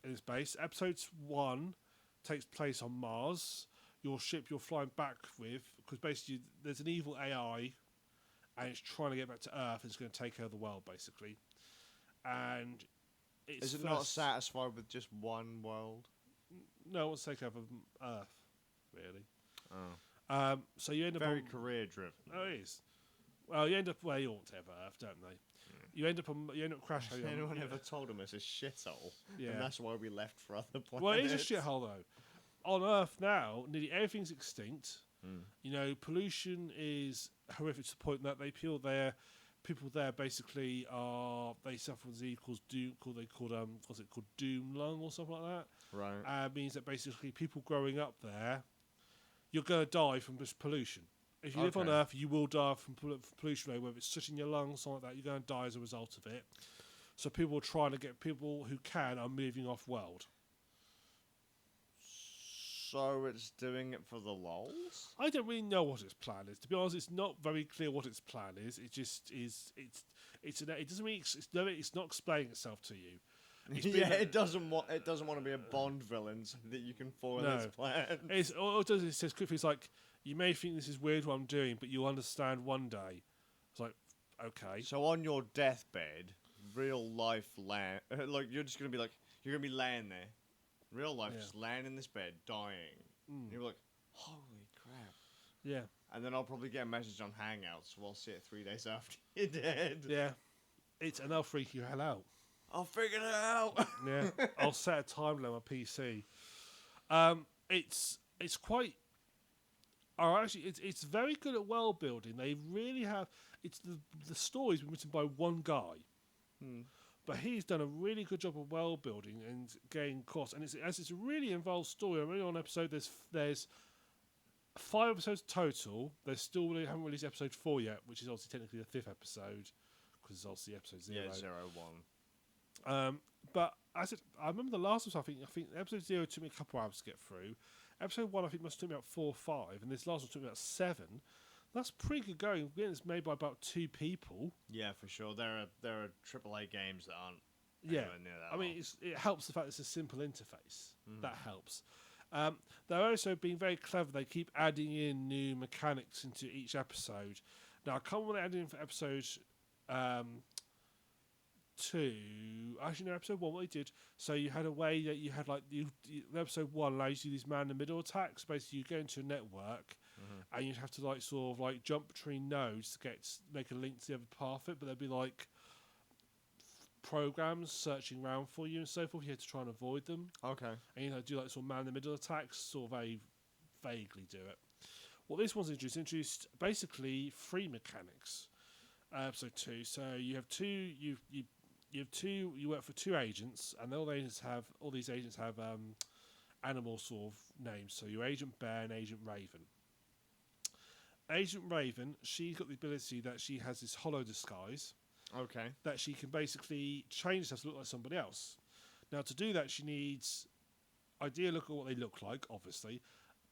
in space. Episode 1 takes place on Mars. Your ship you're flying back with, because basically there's an evil AI, and it's trying to get back to Earth, and it's going to take over the world, basically. And it's is it not satisfied with just one world? No, it wants to take over Earth, really. Oh. So you end up very career driven. Oh, it is. Well, you end up where you ought to have Earth, don't they? You end up crashing. Has anyone ever told them it's a shithole? Yeah. And that's why we left for other planets. Well, it is a shithole though. On Earth now, nearly everything's extinct. Pollution is horrific to the point that people there basically they suffer what they call doom lung or something like that. Right. Means that basically people growing up there, you're going to die from this pollution. If you live on Earth, you will die from pollution, whether it's soot in your lungs, something like that. You're going to die as a result of it. So people are trying to get people who can are moving off world. So it's doing it for the lols? I don't really know what its plan is. To be honest, it's not very clear what its plan is. It just is. It doesn't really. It's not explaining itself to you. Yeah, it doesn't want to be a Bond villain so that you can foil its plan. All it does is it says quickly. It's like, you may think this is weird what I'm doing, but you'll understand one day. It's like, okay. So on your deathbed, real life like you're just gonna be like, you're gonna be laying there, real life, just laying in this bed, dying. And you're like, holy crap. Yeah. And then I'll probably get a message on Hangouts, so I'll see it 3 days after you're dead. Yeah. And they'll freak you hell out. I'll figure it out. Yeah. I'll set a time limit on my PC. It's quite. Oh, actually, it's very good at world building. They really have. It's the story's been written by one guy, but he's done a really good job of world building and getting across. And it's a really involved story. I'm only on episode. There's 5 episodes total. They haven't released episode 4 yet, which is obviously technically the 5th episode because it's obviously episode 0. Yeah, 0-1. But I remember the last one. I think episode 0 took me a couple hours to get through. Episode 1 I think must have took me about 4 or 5, and this last one took me about 7. That's pretty good going. Again, it's made by about 2 people. Yeah, for sure. There are AAA games that aren't Yeah, anywhere near that. I mean, it helps the fact it's a simple interface. That helps. They're also being very clever. They keep adding in new mechanics into each episode. Now, I can't remember what they added in for episode 2. Actually, no, episode 1, what they did. So you had a way that you had, like, episode 1 allows you to do these man-in-the-middle attacks. Basically, you go into a network, and you'd have to, like, sort of, like, jump between nodes to make a link to the other part of it. But there'd be, like, programs searching around for you and so forth. You had to try and avoid them. Okay. And, do, like, sort of man-in-the-middle attacks, sort of very vaguely do it. What this one's introduced basically 3 mechanics. Episode 2. So you have you work for 2 agents, and all these agents have animal sort of names. So your Agent Bear and Agent Raven. Agent Raven, she's got the ability that she has this hollow disguise. Okay. That she can basically change herself to look like somebody else. Now, to do that, she needs ideally look at what they look like, obviously.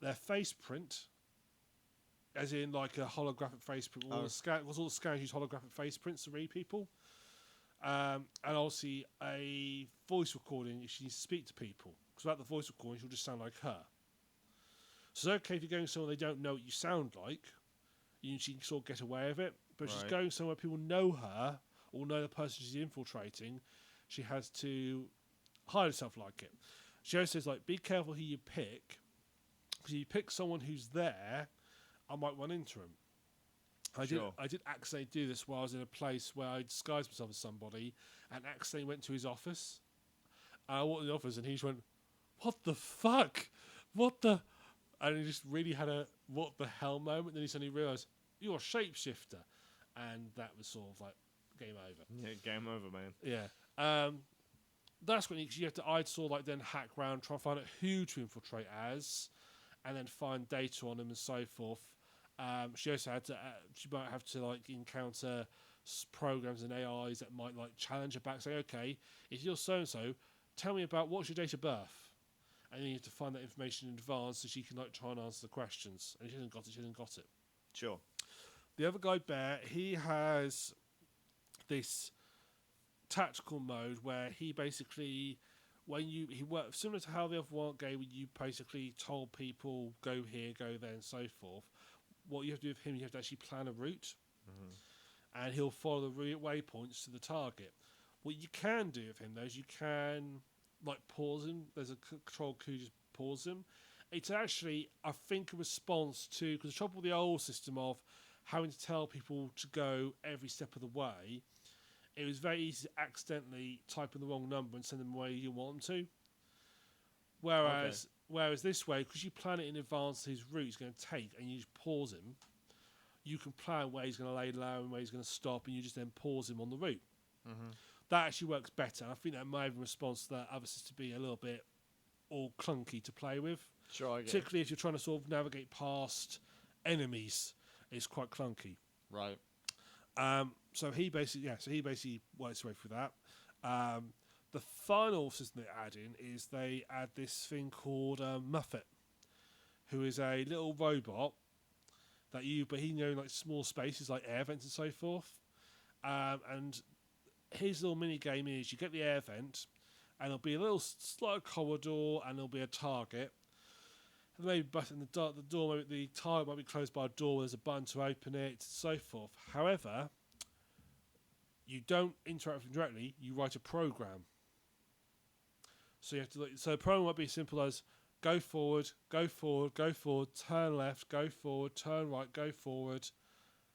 Their face print, as in like a holographic face print. All the scanners use holographic face prints to read people. And obviously a voice recording if she needs to speak to people. Because without the voice recording, she'll just sound like her. So it's okay if you're going somewhere they don't know what you sound like. She can sort of get away with it. But if she's going somewhere people know her or know the person she's infiltrating, she has to hide herself like it. She also says, like, be careful who you pick. Because if you pick someone who's there, I might run into him. I did accidentally do this while I was in a place where I disguised myself as somebody and accidentally went to his office. And I walked in the office and he just went, "What the fuck? What the..." And he just really had a "what the hell" moment. Then he suddenly realised, "You're a shapeshifter." And that was sort of like game over. Yeah, game over, man. Yeah. That's when you have to, I'd sort of like then hack around, try and find out who to infiltrate as, and then find data on them and so forth. She also had to. She might have to like encounter programs and AIs that might like challenge her back. Say, okay, if you're so and so, tell me about what's your date of birth, and then you have to find that information in advance so she can like try and answer the questions. And if she hasn't got it, she hasn't got it. Sure. The other guy, Bear, he has this tactical mode where he basically, he works similar to how the other one game, where you basically told people go here, go there, and so forth. What you have to do with him, you have to actually plan a route, and he'll follow the route waypoints to the target. What you can do with him, though, is you can like pause him. There's a control key, just pause him. It's actually, I think, a response to, because the trouble with the old system of having to tell people to go every step of the way, it was very easy to accidentally type in the wrong number and send them where you want them to. Whereas this way, because you plan it in advance his route he's going to take, and you just pause him, you can plan where he's going to lay low and where he's going to stop, and you just then pause him on the route. That actually works better. I think that may have a response to that other system to be a little bit all clunky to play with. Sure, particularly if you're trying to sort of navigate past enemies, it's quite clunky. Right. So he basically works his way through that. The final system they add in is they add this thing called Muffet, who is a little robot but he can go in like small spaces like air vents and so forth. And his little mini game is you get the air vent, and there'll be a little slight corridor, and there'll be a target. And maybe button the door, maybe the target might be closed by a door. There's a button to open it, and so forth. However, you don't interact with them directly. You write a program. So you have to. So the program might be as simple as go forward, go forward, go forward, turn left, go forward, turn right, go forward,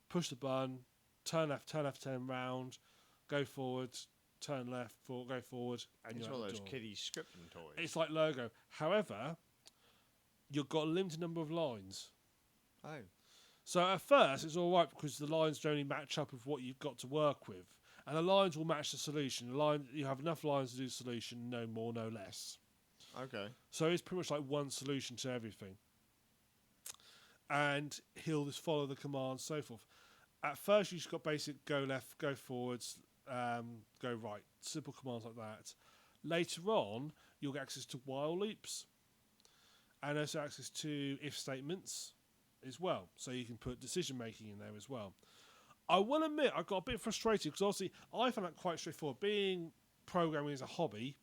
push the button, turn left, turn round, go forward, turn left, go forward, and it's you're one out of the those door. kiddie scripting toys. It's like Logo. However, you've got a limited number of lines. Oh. So at first it's all right because the lines generally match up with what you've got to work with, and the lines will match the solution. You have enough lines to do the solution, no more, no less. Okay. So it's pretty much like one solution to everything. And he'll just follow the commands, so forth. At first, you've just got basic go left, go forwards, go right. Simple commands like that. Later on, you'll get access to while loops. And also access to if statements as well. So you can put decision making in there as well. I will admit, I got a bit frustrated because obviously I found that quite straightforward. Being programming as a hobby,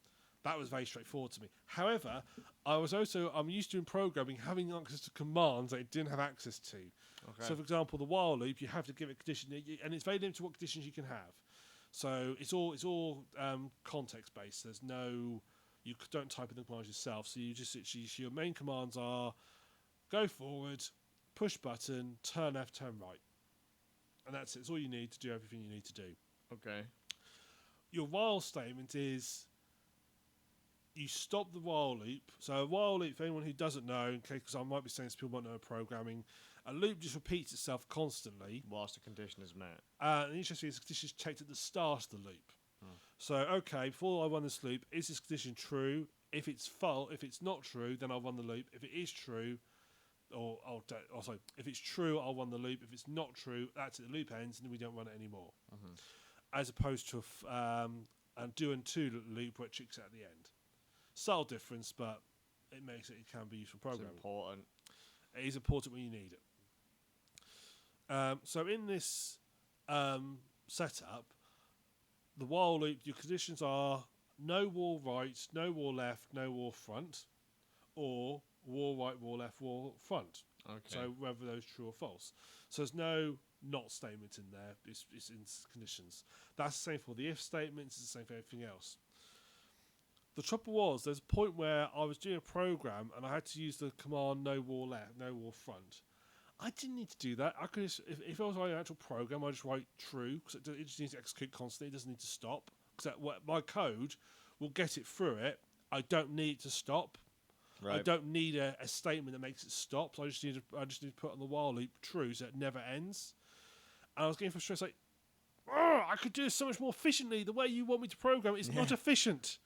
that was very straightforward to me. However, I'm used to in programming having access to commands that I didn't have access to. Okay. So, for example, the while loop, you have to give it a condition, and it's very limited to what conditions you can have. So it's all context based. There's no, you don't type in the commands yourself. So you just your main commands are go forward, push button, turn left, turn right, and that's it. It's all you need to do everything you need to do. Okay. Your while statement is you stop the while loop. So a while loop, for anyone who doesn't know, because I might be saying this, people might know programming, a loop just repeats itself constantly. Whilst the condition is met. And interestingly, this condition is checked at the start of the loop. So, okay, before I run this loop, is this condition true? If it's false, if it's not true, then I'll run the loop. If it is true, if it's true, I'll run the loop. If it's not true, that's it. The loop ends, and we don't run it anymore. As opposed to a do and to loop, which checks at the end. Subtle difference, but it can be useful programming. It's important. It is important when you need it. So in this setup, the while loop, your conditions are no wall right, no wall left, no wall front, or wall right, wall left, wall front. Okay. So whether those true or false. So there's no not statement in there. It's in conditions. That's the same for the if statements. It's the same for everything else. The trouble was, there's a point where I was doing a program and I had to use the command no wall left, no wall front. I didn't need to do that. I could just, if I was writing an actual program, I just write true because it just needs to execute constantly. It doesn't need to stop because my code will get it through it. I don't need it to stop. Right. I don't need a statement that makes it stop. So I just need to put on the while loop true so it never ends. And I was getting frustrated. I could do this so much more efficiently. The way you want me to program it is not efficient.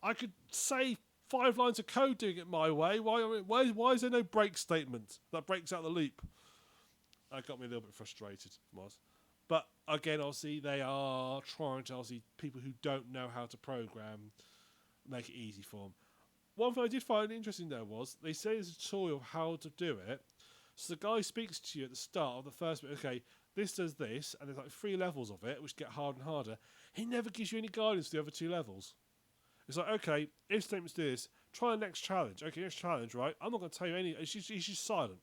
I could say 5 lines of code doing it my way. Why is there no break statement that breaks out the loop? That got me a little bit frustrated, But again, obviously, they are trying to, people who don't know how to program, make it easy for them. One thing I did find interesting, though, was they say there's a tutorial of how to do it. So the guy speaks to you at the start of the first bit, okay, this does this, and there's like 3 levels of it, which get harder and harder. He never gives you any guidance for the other 2 levels. It's like, okay, if statements do this, try the next challenge. Okay, next challenge, right? I'm not going to tell you any. He's just silent.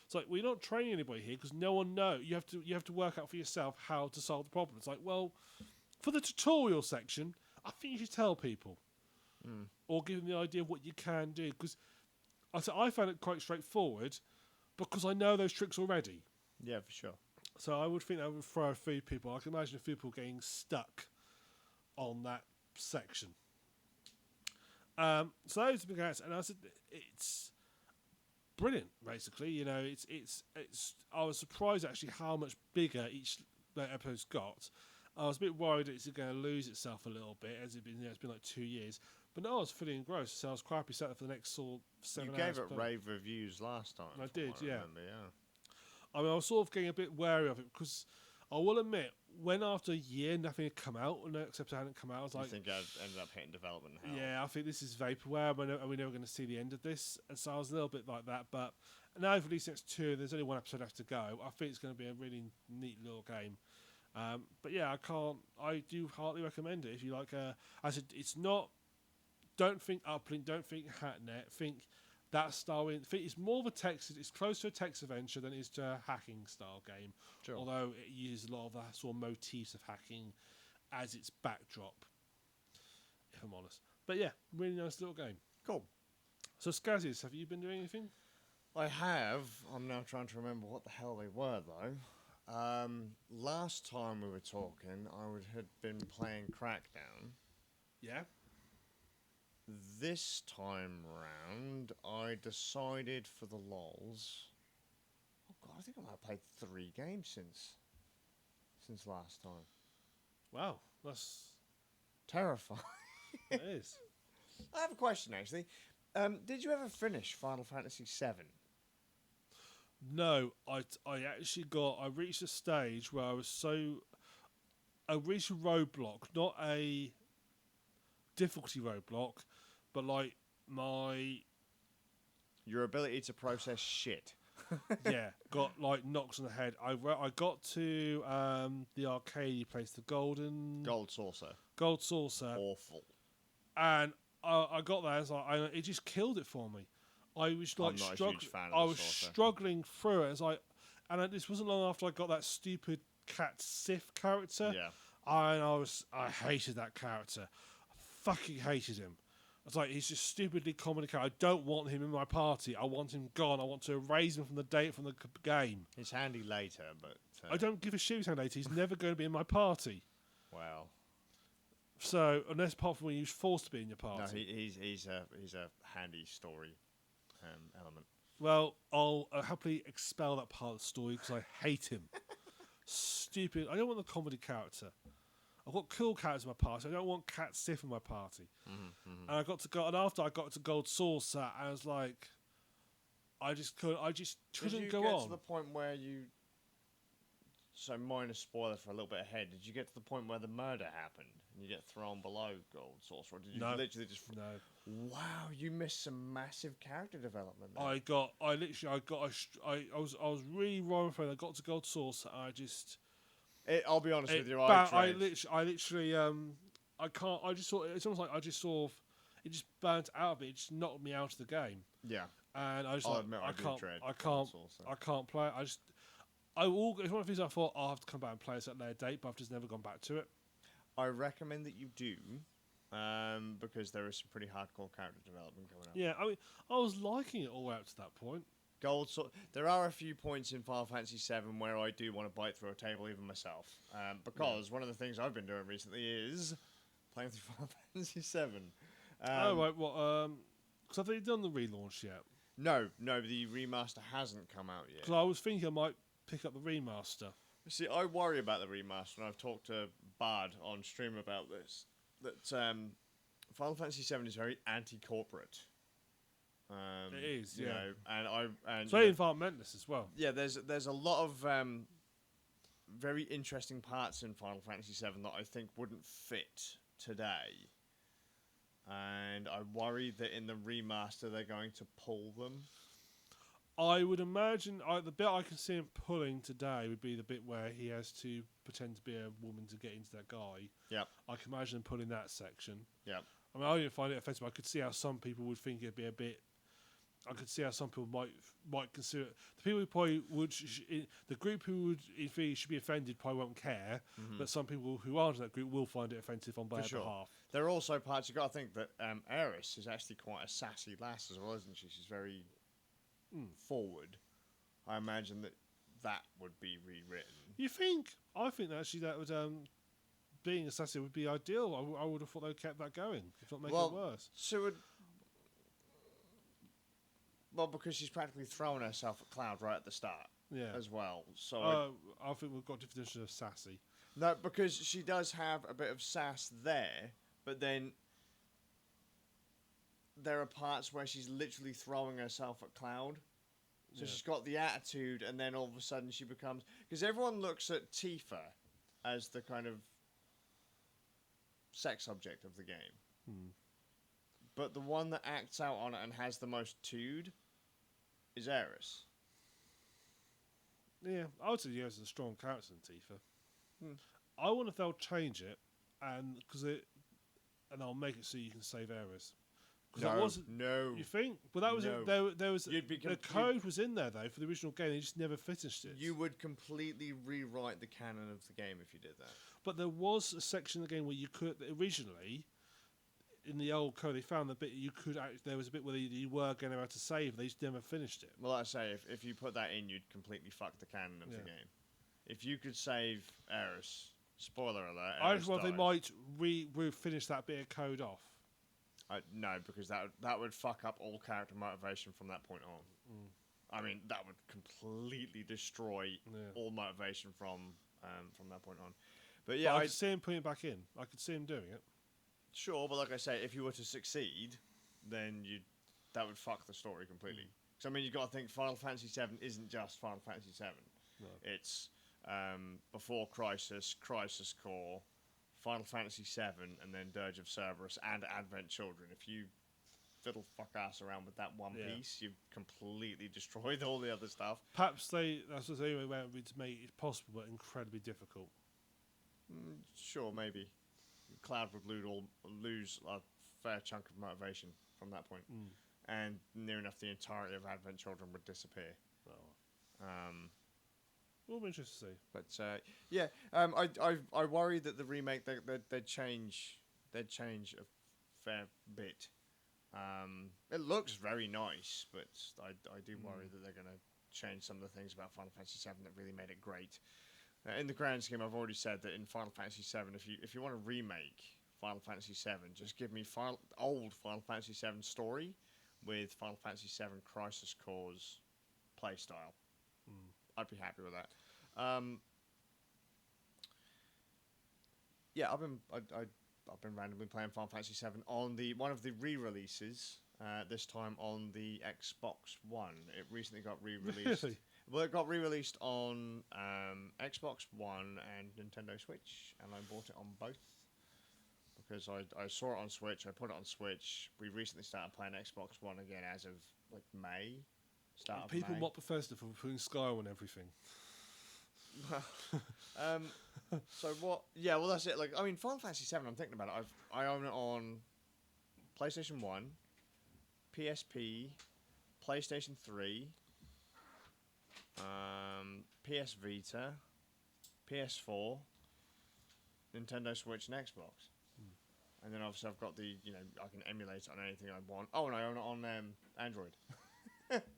It's like, we're not training anybody here because no one knows. You have to work out for yourself how to solve the problem. It's like, well, for the tutorial section, I think you should tell people. Or give them the idea of what you can do. Because I found it quite straightforward because I know those tricks already. Yeah, for sure. So I would think that would throw a few people. I can imagine a few people getting stuck on that section. So those big acts, and I said it's brilliant. Basically, it's. I was surprised actually how much bigger each episode's got. I was a bit worried it's going to lose itself a little bit as it's been like 2 years. But no, I was fully engrossed. So I was quite happy set for the next sort of 7 hours. You gave it rave reviews last time. I did, yeah. Remember, yeah. I mean, I was sort of getting a bit wary of it because I will admit, when after a year nothing had come out, no except it hadn't come out, I was I like, think I ended up hitting development hell. yeah, I think this is vaporware. Are we never going to see the end of this? And so I was a little bit like that. But now for released next 2, there's only one episode left to go. I think it's going to be a really neat little game. But yeah, I do heartily recommend it if you like. I said it's not. Don't think uplink. Don't think hacknet. Think that style. Think it's more of a text. It's closer to a text adventure than it is to a hacking style game. Sure. Although it uses a lot of the sort of motifs of hacking as its backdrop. If I'm honest. But yeah, really nice little game. Cool. So Skazz, have you been doing anything? I have. I'm now trying to remember what the hell they were, though. Last time we were talking, had been playing Crackdown. Yeah. This time round, I decided for the lols. Oh god, I think I might have played 3 games since last time. Wow, that's Terrifying. it is. I have a question actually. Did you ever finish Final Fantasy VII? No, I reached a stage where I reached a roadblock, not a difficulty roadblock, but like Your ability to process shit. yeah, got like knocks on the head. I got to the arcade place, the Gold saucer. gold saucer, Awful. and I got there. It's like it just killed it for me. I was like not a struggling. huge fan of I the was saucer. struggling through it. It's like, and this wasn't long after I got that stupid cat Sif character. Yeah. I hated that character. I fucking hated him. It's like he's just stupidly common character. I don't want him in my party. I want him gone. I want to erase him from the game. He's handy later, but I don't give a shit how later. He's never going to be in my party. well. So unless apart from when he was forced to be in your party. No, he's a handy story element. Well, I'll happily expel that part of the story because I hate him. Stupid. I don't want the comedy character. I've got cool characters in my party. I don't want Cat Sif in my party. And I got to go. And after I got to Gold Saucer, I was like, I just couldn't go Did you get on. to the point where you? So minor spoiler for a little bit ahead. Did you get to the point where the murder happened and you get thrown below Gold Saucer, or did you No. literally just? No, Wow, you missed some massive character development there. I was really wrong for it. I got to Gold Saucer. I'll be honest with you. I literally I can't. I just sort. It's almost like I just sort of. It just burnt out of it. It just knocked me out of the game. Yeah. And I just I'll like admit I do can't. dread I Gold can't. Saucer. I can't play it. It's one of the things I thought I'll have to come back and play this at a later date, but I've just never gone back to it. I recommend that you do, because there is some pretty hardcore character development coming up. Yeah, I mean, I was liking it all the way up to that point. There are a few points in Final Fantasy VII where I do want to bite through a table, even myself, because one of the things I've been doing recently is playing through Final Fantasy VII. Oh right, well, because have they done the relaunch yet? No, the remaster hasn't come out yet. Because I was thinking I might pick up the remaster. See, I worry about the remaster, and I've talked to Bard on stream about this. That Final Fantasy VII is very anti-corporate. It is, you yeah. know, and It's very environmentalist as well. yeah, there's a lot of very interesting parts in Final Fantasy VII that I think wouldn't fit today, and I worry that in the remaster they're going to pull them. I would imagine the bit I can see him pulling today would be the bit where he has to pretend to be a woman to get into that guy. Yep. I can imagine him pulling that section. Yep. I mean, I didn't find it offensive. I could see how some people would think it'd be a bit. I could see how some people might consider it. The people who probably would, the group who would, in theory, should be offended probably won't care. But some people who aren't in that group will find it offensive on their behalf. There are also parts you got to think that Eris is actually quite a sassy lass as well, isn't she? She's very forward. I imagine that would be rewritten. You think? I think that actually that would being assassin would be ideal. I would have thought they kept that going, if not make it worse. So because she's practically throwing herself at Cloud right at the start, as well. So I think we've got a definition of sassy. No, because she does have a bit of sass there, but then there are parts where she's literally throwing herself at Cloud. So she's got the attitude, and then all of a sudden she becomes... Because everyone looks at Tifa as the kind of sex object of the game. But the one that acts out on it and has the most tude is Aerith. Yeah, I would say Aerith is a strong character in Tifa. Hmm. I wonder if they'll change it, and they'll make it so you can save Aerith. No. You think? But that was No. there was You'd be the code was in there though for the original game. They just never finished it. You would completely rewrite the canon of the game if you did that. But there was a section of the game where you could originally, in the old code, they found the bit you could. There was a bit where you were going to have to save. They just never finished it. Well, like I say, if you put that in, you'd completely fuck the canon of the game. If you could save Aerith, spoiler alert. I just wonder if they dies. might finish that bit of code off. No, because that would fuck up all character motivation from that point on. I mean, that would completely destroy all motivation from that point on. But yeah, I could see him putting it back in. I could see him doing it. Sure, but like I say, if you were to succeed, then that would fuck the story completely. Because I mean, you've got to think Final Fantasy VII isn't just Final Fantasy VII. No. It's before Crisis, Crisis Core, Final Fantasy VII, and then Dirge of Cerberus and Advent Children. If you fiddle fuck ass around with that one piece, you've completely destroyed all the other stuff. Perhaps that's what they went with to make it possible, but incredibly difficult. Sure, maybe. Cloud would lose a fair chunk of motivation from that point. And near enough the entirety of Advent Children would disappear. We'll be interested to see. But I worry that the remake they'd change a fair bit. It looks very nice, but I do worry that they're going to change some of the things about Final Fantasy VII that really made it great. In the grand scheme, I've already said that in Final Fantasy VII, if you want to remake Final Fantasy VII, just give me old Final Fantasy VII story with Final Fantasy VII Crisis Core's playstyle. I'd be happy with that. I've been randomly playing Final Fantasy VII on one of the re-releases. This time on the Xbox One. It recently got re-released. Really? Well, it got re-released on Xbox One and Nintendo Switch, and I bought it on both because I saw it on Switch. I put it on Switch. We recently started playing Xbox One again as of like May. People May. mock Bethesda for putting Sky on everything. So what? Yeah, well that's it. Like I mean, Final Fantasy VII. I'm thinking about it. I own it on PlayStation 1, PSP, PlayStation 3, PS Vita, PS4, Nintendo Switch, and Xbox. And then obviously I've got I can emulate it on anything I want. Oh, and I own it on Android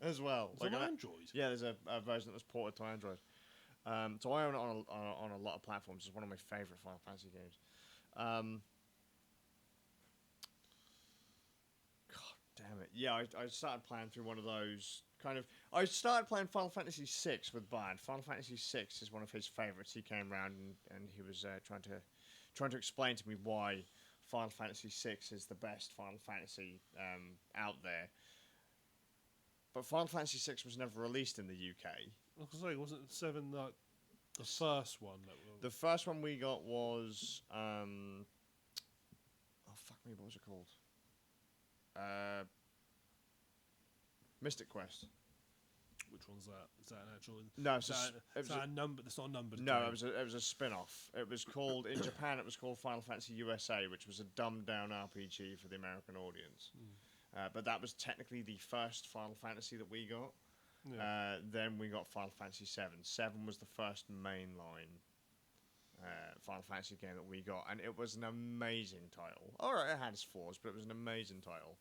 as well. Is it on Android? Yeah, there's a version that was ported to Android. So I own it on a lot of platforms. It's one of my favourite Final Fantasy games. God damn it. Yeah, I started playing through one of those I started playing Final Fantasy VI with Bard. Final Fantasy VI is one of his favourites. He came around and he was trying to explain to me why Final Fantasy VI is the best Final Fantasy out there. But Final Fantasy VI was never released in the UK. I was saying, wasn't 7 like the first one? The first one we got was oh fuck me, what was it called? Mystic Quest. Which one's that? Is that an actual? No, is that a number? That's not a number. No, it was a spin-off. It was called in Japan. It was called Final Fantasy USA, which was a dumbed-down RPG for the American audience. But that was technically the first Final Fantasy that we got. Yeah. Then we got Final Fantasy VII. 7 was the first mainline Final Fantasy game that we got, and it was an amazing title. All right, it had its flaws, but it was an amazing title.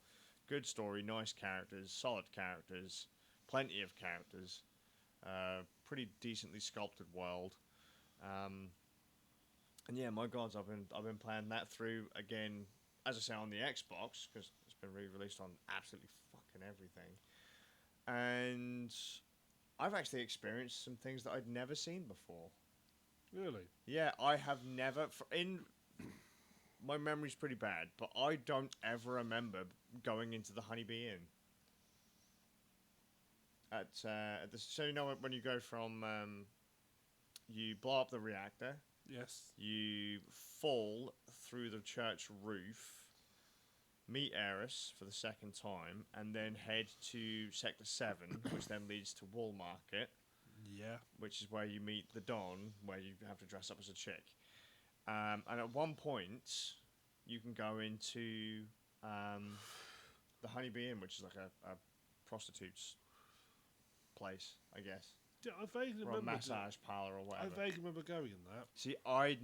Good story, nice characters, solid characters, plenty of characters, pretty decently sculpted world, and yeah, my God, I've been playing that through again, as I say, on the Xbox because it's been re-released on absolutely fucking everything, and I've actually experienced some things that I'd never seen before. Really? Yeah, I have never my memory's pretty bad, but I don't ever remember going into the Honeybee Inn. So you know when you go from you blow up the reactor, Yes. You fall through the church roof, meet Eris for the second time, and then head to Sector 7, which then leads to Wall Market, Yeah. which is where you meet the Don, where you have to dress up as a chick. And at one point, you can go into the Honeybee Inn, which is like a prostitute's place, I guess. Yeah, I vaguely Or a remember. massage parlour or I whatever. vaguely remember going in that. See, I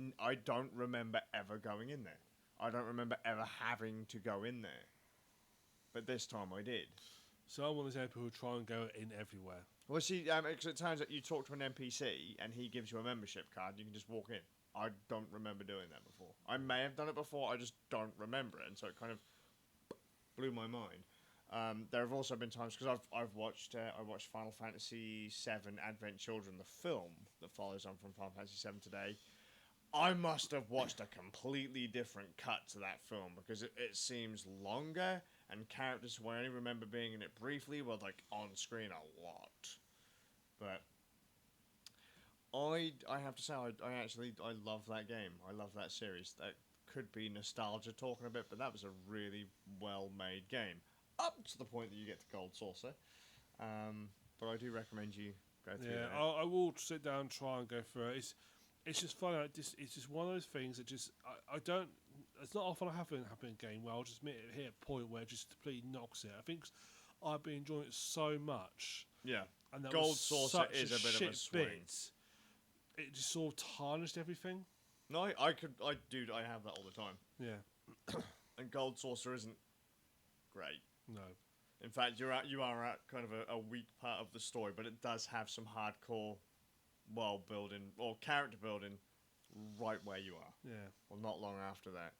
don't remember ever going in there. I don't remember ever having to go in there. But this time I did. So I'm one of those people who try and go in everywhere. Well, see, because it turns out you talk to an NPC and he gives you a membership card. You can just walk in. I don't remember doing that before. I may have done it before. I just don't remember it, and so it kind of blew my mind. There have also been times because I've watched Final Fantasy VII Advent Children, the film that follows on from Final Fantasy VII today. I must have watched a completely different cut to that film because it seems longer and characters who I only remember being in it briefly were like on screen a lot. But I have to say I love that game. I love that series. That could be nostalgia talking a bit, but that was a really well made game. Up to the point that you get to Gold Saucer. But I do recommend you go through Yeah, that. I will sit down and try and go through it. It's just fun. It's just one of those things that just I don't. It's not often I have it happen in a game where I'll just hit a point where it just completely knocks it. I think I've been enjoying it so much. Yeah. And that Gold was Saucer such is a bit of a shit swing. bit. It just sort of tarnished everything. No, I have that all the time. Yeah. And Gold Saucer isn't great. No. In fact, you are at kind of a weak part of the story, but it does have some hardcore world building or character building right where you are. Yeah. Well, not long after that.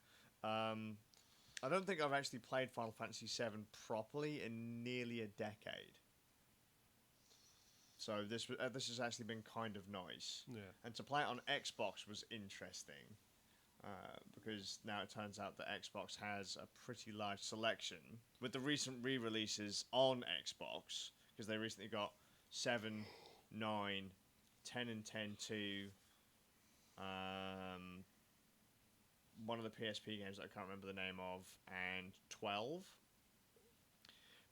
I don't think I've actually played Final Fantasy VII properly in nearly a decade. So this has actually been kind of nice. Yeah. And to play it on Xbox was interesting. Because now it turns out that Xbox has a pretty large selection. With the recent re-releases on Xbox, because they recently got 7, 9, 10 and 10-2, one of the PSP games that I can't remember the name of, and 12.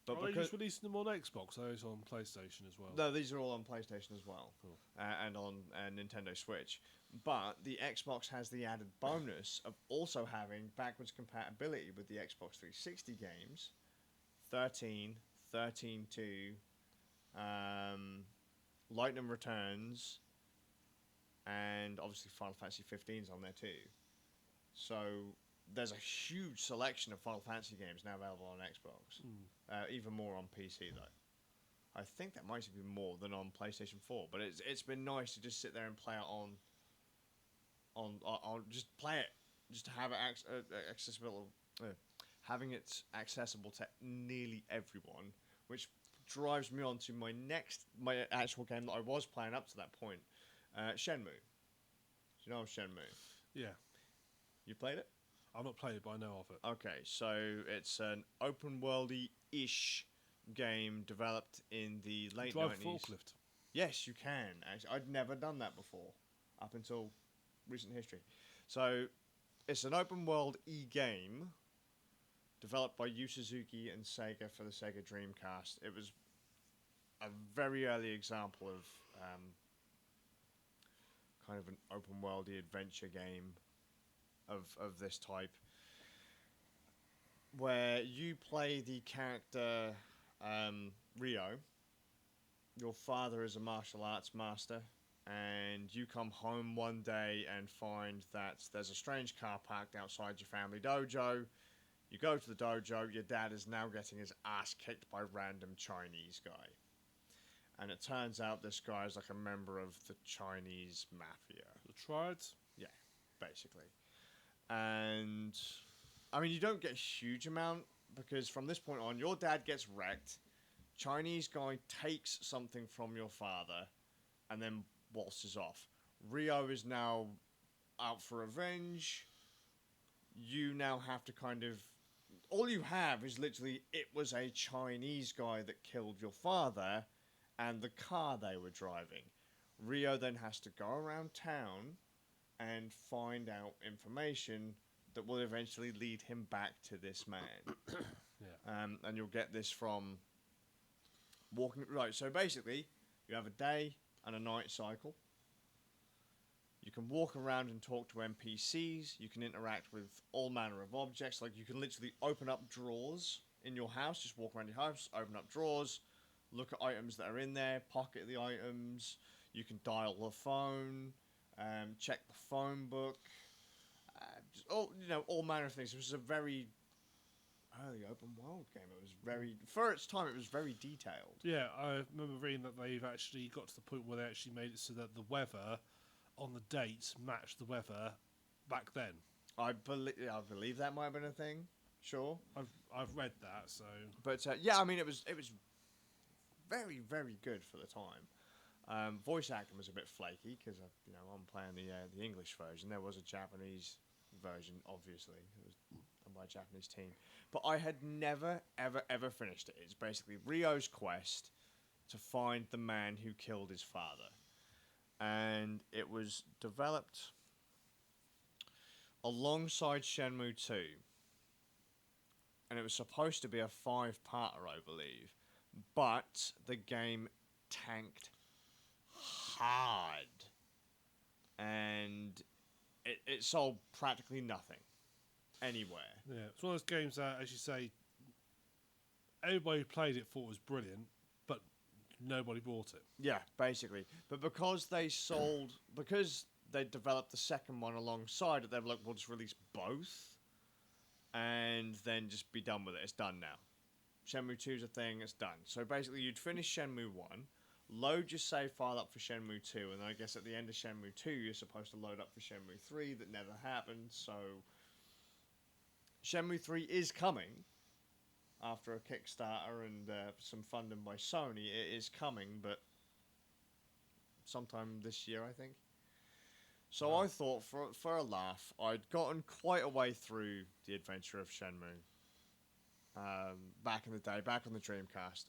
But Are they just releasing them on Xbox? Those on PlayStation as well? No, these are all on PlayStation as well. Cool. And on Nintendo Switch. But the Xbox has the added bonus of also having backwards compatibility with the Xbox 360 games. 13, 13-2, Lightning Returns, and obviously Final Fantasy 15 is on there too. So there's a huge selection of Final Fantasy games now available on Xbox. Even more on PC though. I think that might be more than on PlayStation 4, but it's been nice to just sit there and play it on just play it, just to have it accessible, having it accessible to nearly everyone, which drives me on to my actual game that I was playing up to that point, Shenmue. Do you know of Shenmue? Yeah. You played it? I've not played it, but I know of it. Okay, so it's an open worldy-ish game developed in the late 90s. Drive a forklift. Yes, you can. Actually, I'd never done that before, up until recent history. So, it's an open world e-game developed by Yu Suzuki and Sega for the Sega Dreamcast. It was a very early example of kind of an open worldy adventure game of this type, where you play the character Rio. Your father is a martial arts master, and you come home one day and find that there's a strange car parked outside your family dojo. You go to the dojo, your dad is now getting his ass kicked by a random Chinese guy. And it turns out this guy is like a member of the Chinese mafia. The Triads? Yeah, basically. And, I mean, you don't get a huge amount, because from this point on, your dad gets wrecked, Chinese guy takes something from your father, and then waltzes off. Rio is now out for revenge. You now have to kind of... All you have is literally, it was a Chinese guy that killed your father, and the car they were driving. Rio then has to go around town and find out information that will eventually lead him back to this man. Yeah. And you'll get this from walking. Right, so basically, you have a day and a night cycle. You can walk around and talk to NPCs. You can interact with all manner of objects. Like, you can literally open up drawers in your house. Just walk around your house, open up drawers, look at items that are in there, pocket the items. You can dial the phone, check the phone book. Just all manner of things. It was a very early open world game. It was very, for its time, it was very detailed. Yeah, I remember reading that they've actually got to the point where they actually made it so that the weather on the dates matched the weather back then. I believe that might have been a thing. Sure, I've read that, so. but yeah, I mean, it was very, very good for the time. Voice acting was a bit flaky because I'm playing the English version. There was a Japanese version, obviously. It was done by a Japanese team, but I had never, ever finished it. It's basically Ryo's quest to find the man who killed his father, and it was developed alongside Shenmue 2, and it was supposed to be a 5-parter, I believe, but the game tanked hard, and it sold practically nothing anywhere. Yeah, it's one of those games that, as you say, everybody who played it thought it was brilliant, but nobody bought it. Yeah, basically. But because they developed the second one alongside it, they were like, we'll just release both and then just be done with it. It's done now. Shenmue 2 is a thing, it's done. So basically, you'd finish Shenmue 1, load your save file up for Shenmue 2, and then I guess at the end of Shenmue 2, you're supposed to load up for Shenmue 3. That never happened, so Shenmue 3 is coming. After a Kickstarter and some funding by Sony, it is coming, but sometime this year, I think. So Wow. I thought, for a laugh, I'd gotten quite a way through the adventure of Shenmue back in the day, back on the Dreamcast.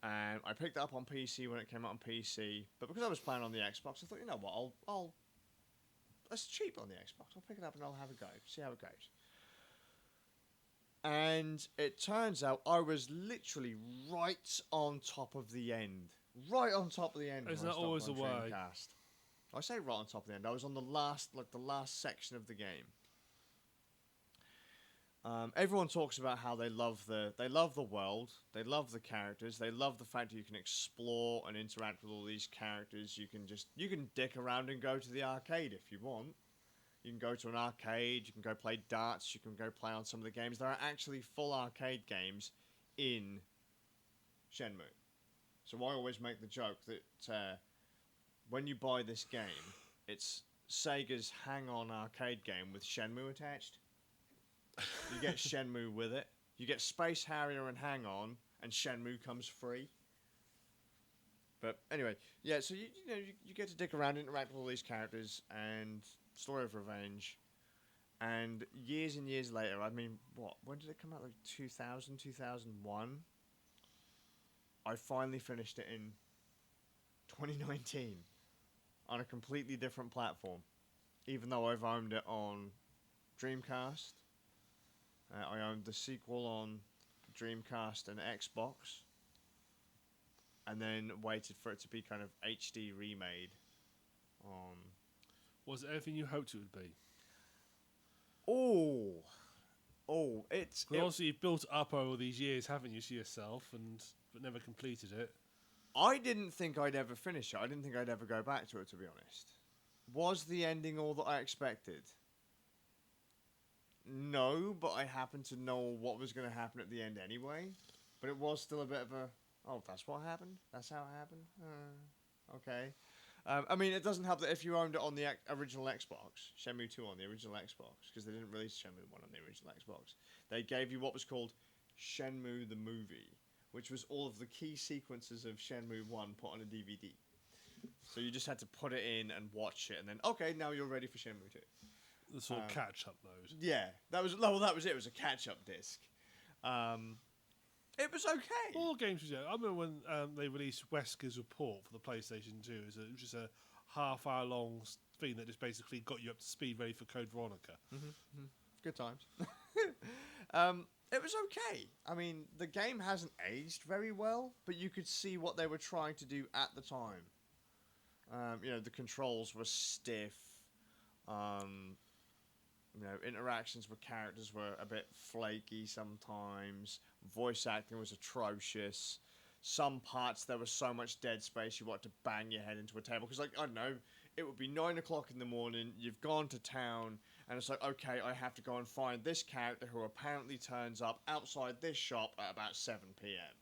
And I picked it up on PC when it came out on PC, but because I was playing on the Xbox, I thought, you know what, it's cheap on the Xbox. I'll pick it up and I'll have a go, see how it goes. And it turns out I was literally right on top of the end. Right on top of the end. Isn't when I that always stopped the on way? Dreamcast. I say right on top of the end. I was on the last section of the game. Everyone talks about how they love the world, they love the characters, they love the fact that you can explore and interact with all these characters. You can dick around and go to the arcade if you want. You can go to an arcade, you can go play darts, you can go play on some of the games. There are actually full arcade games in Shenmue. So I always make the joke that when you buy this game, it's Sega's hang-on arcade game with Shenmue attached. You get Shenmue with it. You get Space Harrier and Hang-On, and Shenmue comes free. But anyway, yeah, so you get to dick around, interact with all these characters, and Story of Revenge. And years and years later, I mean, when did it come out? Like 2000, 2001? I finally finished it in 2019 on a completely different platform. Even though I've owned it on Dreamcast. I owned the sequel on Dreamcast and Xbox. And then waited for it to be kind of HD remade on... Was it everything you hoped it would be? It's... Because obviously you've built it up over these years, haven't you, to yourself, but never completed it. I didn't think I'd ever finish it. I didn't think I'd ever go back to it, to be honest. Was the ending all that I expected? No, but I happened to know what was going to happen at the end anyway. But it was still a bit of a, that's what happened? That's how it happened? Okay. I mean, it doesn't help that if you owned it on the original Xbox, Shenmue 2 on the original Xbox, because they didn't release Shenmue 1 on the original Xbox, they gave you what was called Shenmue the Movie, which was all of the key sequences of Shenmue 1 put on a DVD. So you just had to put it in and watch it, and then, okay, now you're ready for Shenmue 2. The sort of catch-up mode. Yeah, that was it. It was a catch-up disc. It was okay. All games was. I remember when they released Wesker's Report for the PlayStation 2. It was just a half-hour long thing that just basically got you up to speed, ready for Code Veronica. Good times. It was okay. I mean, the game hasn't aged very well, but you could see what they were trying to do at the time. The controls were stiff. Interactions with characters were a bit flaky sometimes. Voice acting was atrocious. Some parts there was so much dead space you wanted to bang your head into a table. Because, I don't know, it would be 9 o'clock in the morning, you've gone to town, and it's like, okay, I have to go and find this character who apparently turns up outside this shop at about 7 p.m.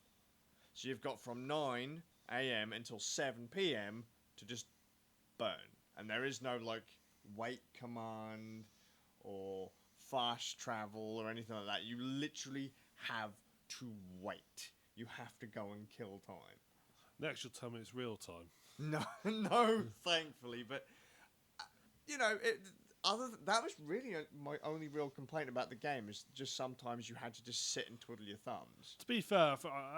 So you've got from 9 a.m. until 7 p.m. to just burn. And there is no, wait command or fast travel or anything like that. You literally have to wait. You have to go and kill time. Next, you'll tell me it's real time. No, thankfully. But, that was really my only real complaint about the game, is just sometimes you had to just sit and twiddle your thumbs. To be fair,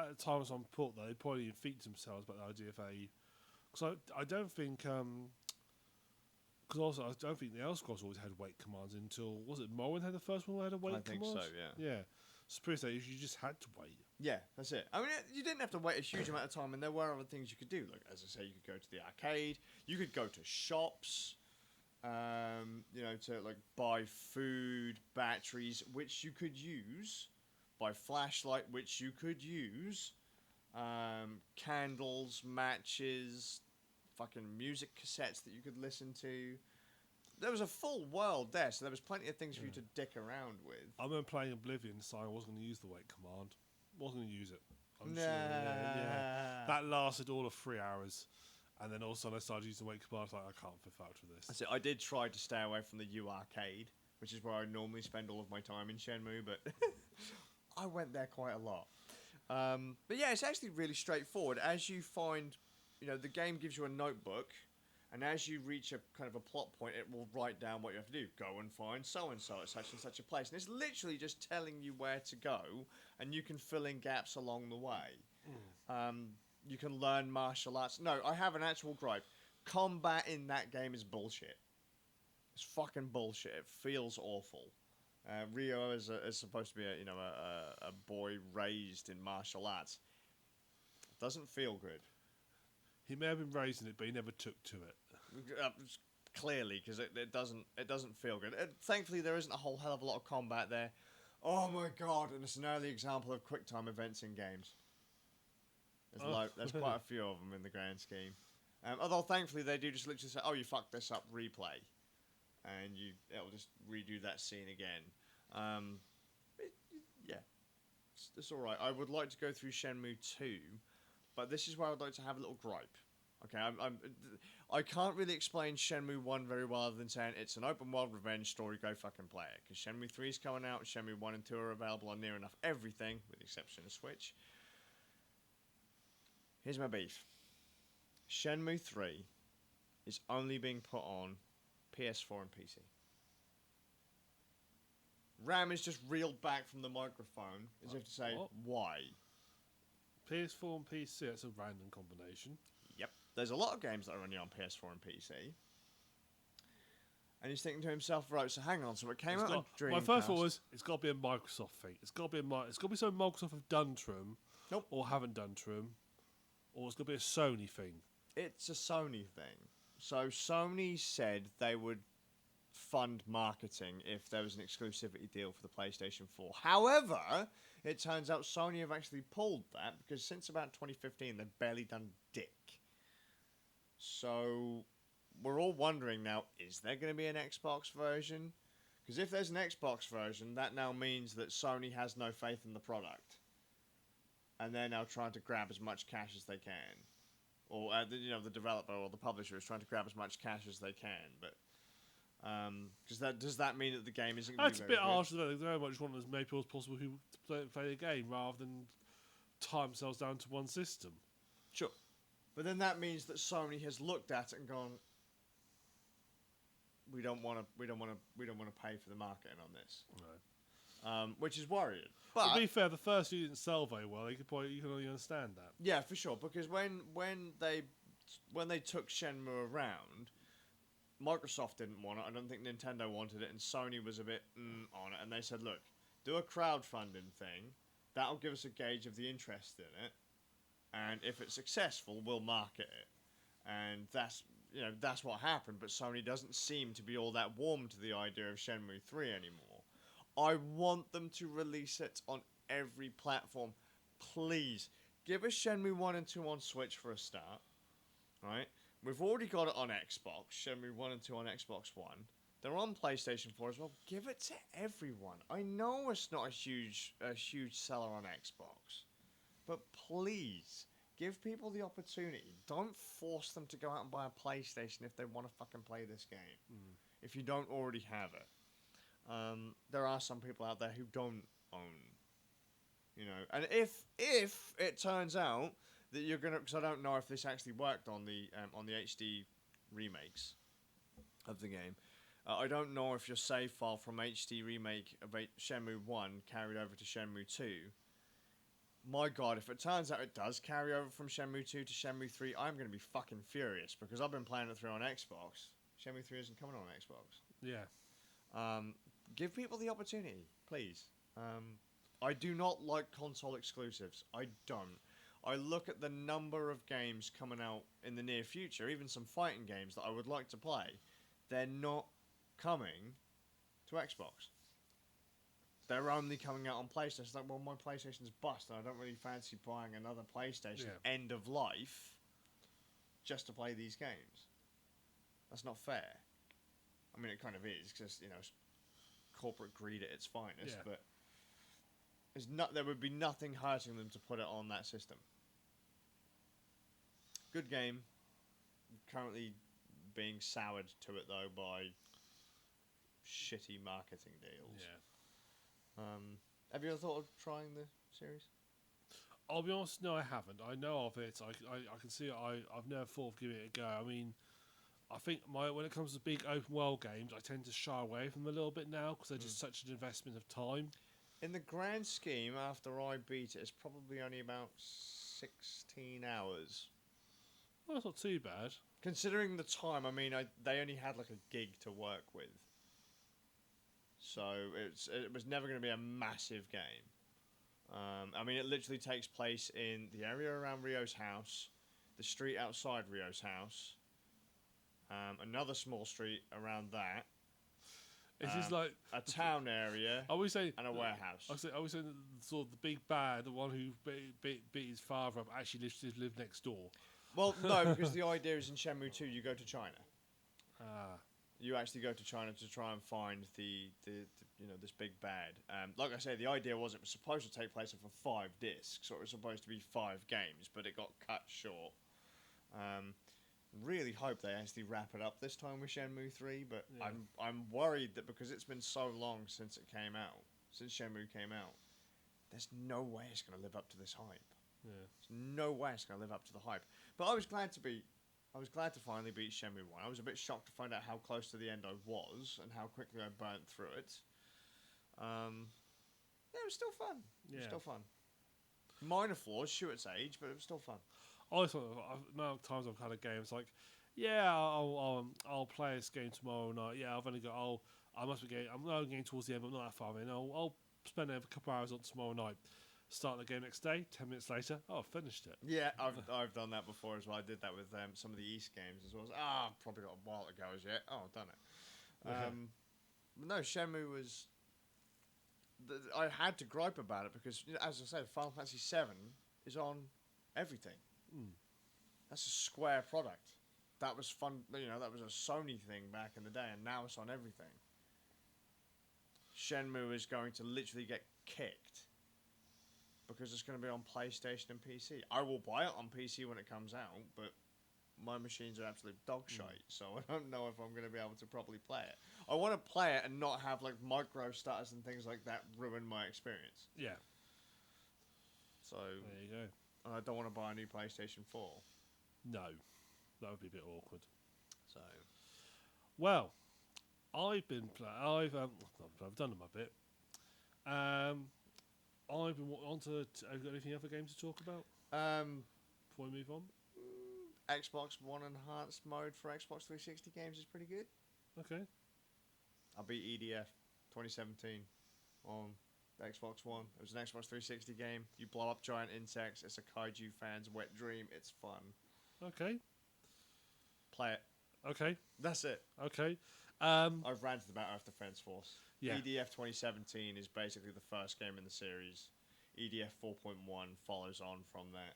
at times on port, though, they probably feed themselves about the idea of a... Because I don't think... Because also, I don't think the Elder Scrolls always had wait commands until... Was it Morrowind had the first one that had a wait command? I think so, yeah. Yeah. So you just had to wait. Yeah, that's it. I mean, you didn't have to wait a huge amount of time, and there were other things you could do. Like, as I say, you could go to the arcade, you could go to shops, to buy food, batteries, which you could use, buy flashlight, which you could use, candles, matches, fucking music cassettes that you could listen to. There was a full world there, so there was plenty of things for you to dick around with. I remember playing Oblivion, so I wasn't going to use the wait command. Wasn't going to use it. Nah. Yeah. That lasted all of 3 hours. And then all of a sudden I started using the wait command. I was like, I can't be fucked with this. I did try to stay away from the U Arcade, which is where I normally spend all of my time in Shenmue, but I went there quite a lot. But yeah, it's actually really straightforward. As you find, the game gives you a notebook, and as you reach a kind of a plot point, it will write down what you have to do. Go and find so-and-so at such and such a place. And it's literally just telling you where to go, and you can fill in gaps along the way. You can learn martial arts. No, I have an actual gripe. Combat in that game is bullshit. It's fucking bullshit. It feels awful. Rio is supposed to be a boy raised in martial arts. It doesn't feel good. He may have been raised in it, but he never took to it. Clearly, because it doesn't feel good. Thankfully, there isn't a whole hell of a lot of combat there. Oh my god! And it's an early example of QuickTime events in games. There's quite a few of them in the grand scheme. Although thankfully they do just literally say, "Oh, you fucked this up, replay," and it'll just redo that scene again. It's all right. I would like to go through Shenmue 2, but this is where I'd like to have a little gripe. Okay, I can't really explain Shenmue 1 very well other than saying it's an open world revenge story, go fucking play it. Because Shenmue 3 is coming out, Shenmue 1 and 2 are available on near enough everything, with the exception of Switch. Here's my beef. Shenmue 3 is only being put on PS4 and PC. Ram is just reeled back from the microphone as if to say, what? Why? PS4 and PC, it's a random combination. Yep. There's a lot of games that are only on PS4 and PC. And he's thinking to himself, right, so hang on, so it came out on Dreamcast. My first thought was, it's got to be a Microsoft thing. It's got to be something Microsoft have done to them. Nope. Or haven't done to them. Or it's got to be a Sony thing. It's a Sony thing. So Sony said they would fund marketing if there was an exclusivity deal for the PlayStation 4. However, it turns out Sony have actually pulled that because since about 2015 they've barely done dick. So we're all wondering now, is there going to be an Xbox version? Because if there's an Xbox version, that now means that Sony has no faith in the product. And they're now trying to grab as much cash as they can. Or, the developer or the publisher is trying to grab as much cash as they can. But does that mean that the game isn't going to be That's a bit harsh. They very much want as many people as possible who play the game rather than tie themselves down to one system. Sure. But then that means that Sony has looked at it and gone, we don't want to pay for the marketing on this. No. Which is worrying. But to be fair, the first few didn't sell very well. You can only understand that. Yeah, for sure. Because when they when they took Shenmue around, Microsoft didn't want it. I don't think Nintendo wanted it, and Sony was a bit on it. And they said, "Look, do a crowdfunding thing. That'll give us a gauge of the interest in it, and if it's successful, we'll market it." And that's what happened. But Sony doesn't seem to be all that warm to the idea of Shenmue 3 anymore. I want them to release it on every platform. Please give us Shenmue 1 and 2 on Switch for a start. Right? We've already got it on Xbox. Shenmue 1 and 2 on Xbox One. They're on PlayStation 4 as well. Give it to everyone. I know it's not a huge seller on Xbox, but please give people the opportunity. Don't force them to go out and buy a PlayStation if they want to fucking play this game. If you don't already have it. There are some people out there who don't own, and if it turns out that you're gonna, because I don't know if this actually worked on the HD remakes of the game. I don't know if your save file from HD remake of Shenmue 1 carried over to Shenmue 2. My God, if it turns out it does carry over from Shenmue 2 to Shenmue 3, I'm going to be fucking furious because I've been playing it through on Xbox. Shenmue 3 isn't coming on Xbox. Yeah. Give people the opportunity, please. I do not like console exclusives. I don't. I look at the number of games coming out in the near future, even some fighting games that I would like to play. They're not coming to Xbox. They're only coming out on PlayStation. It's like, well, my PlayStation's bust, and I don't really fancy buying another PlayStation end of life just to play these games. That's not fair. I mean, it kind of is, because, it's corporate greed at its finest, but there would be nothing hurting them to put it on that system. Good game. Currently being soured to it, though, by shitty marketing deals. Yeah. Have you ever thought of trying the series? I'll be honest, no, I haven't. I know of it. I can see it. I've never thought of giving it a go. I mean, I think when it comes to big open world games, I tend to shy away from them a little bit now because they're just such an investment of time. In the grand scheme, after I beat it, it's probably only about 16 hours. Well, that's not too bad. Considering the time, I mean, they only had like a gig to work with. So it was never going to be a massive game. I mean, it literally takes place in the area around Rio's house, the street outside Rio's house, another small street around that. It's just like a town area and a warehouse. I was saying sort of the big bad, the one who beat his father up, actually lived next door. Well, no, because the idea is in Shenmue 2 you go to China. You actually go to China to try and find the this big bad. Like I say, the idea was it was supposed to take place over 5 discs, or it was supposed to be 5 games, but it got cut short. Really hope they actually wrap it up this time with Shenmue 3, but I'm worried that because it's been so long since Shenmue came out, there's no way it's going to live up to this hype. Yeah. There's no way it's going to live up to the hype. But I was glad to finally beat Shenmue 1. I was a bit shocked to find out how close to the end I was and how quickly I burnt through it. It was still fun. It was still fun. Minor flaws, shoot its age, but it was still fun. I always thought, the amount of times I've had a game, it's like, I'll play this game tomorrow night. Yeah, I'm only getting towards the end, but not that far in. I'll spend a couple hours on tomorrow night. Start the game next day. 10 minutes later, I've finished it. Yeah, I've done that before as well. I did that with some of the East games as well. I've probably got a while to go as yet. I've done it. But no, Shenmue was. I had to gripe about it because, as I said, Final Fantasy VII is on everything. That's a Square product. That was fun. That was a Sony thing back in the day, and now it's on everything. Shenmue is going to literally get kicked because it's going to be on PlayStation and PC. I will buy it on PC when it comes out, but my machines are absolute dog shite, so I don't know if I'm going to be able to properly play it. I want to play it and not have like micro stutters and things like that ruin my experience. Yeah. So there you go. I don't want to buy a new PlayStation 4. No, that would be a bit awkward. So, well, I've been I've done my bit. I've been on to. Have you got anything other games to talk about? Before we move on. Xbox One enhanced mode for Xbox 360 games is pretty good. Okay. I beat EDF 2017 on Xbox One. It was an Xbox 360 game. You blow up giant insects. It's a kaiju fan's wet dream. It's fun. Okay. Play it. Okay. That's it. Okay. I've ranted about Earth Defense Force. Yeah. EDF 2017 is basically the first game in the series. EDF 4.1 follows on from that.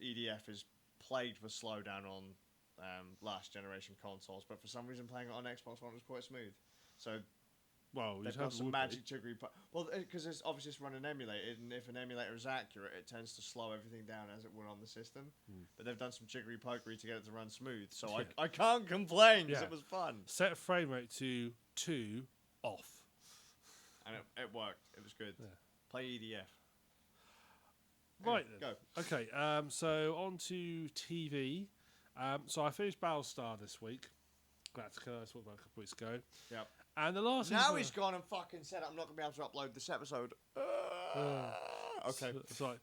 EDF is plagued with slowdown on last generation consoles, but for some reason playing it on Xbox One was quite smooth. So Well, they've got some magic trickery. Well, because it's obviously it's running emulated, and if an emulator is accurate, it tends to slow everything down as it would on the system. But they've done some jiggery pokery to get it to run smooth, so I can't complain because it was fun. Set frame rate to 2 off. And it worked. It was good. Yeah. Play EDF. Right Go. then. Okay. So on to TV. So I finished Battlestar this week. Glad to I talked about a couple weeks ago. Yep. And the last. Now he's gone and fucking said I'm not going to be able to upload this episode. Okay. Sorry.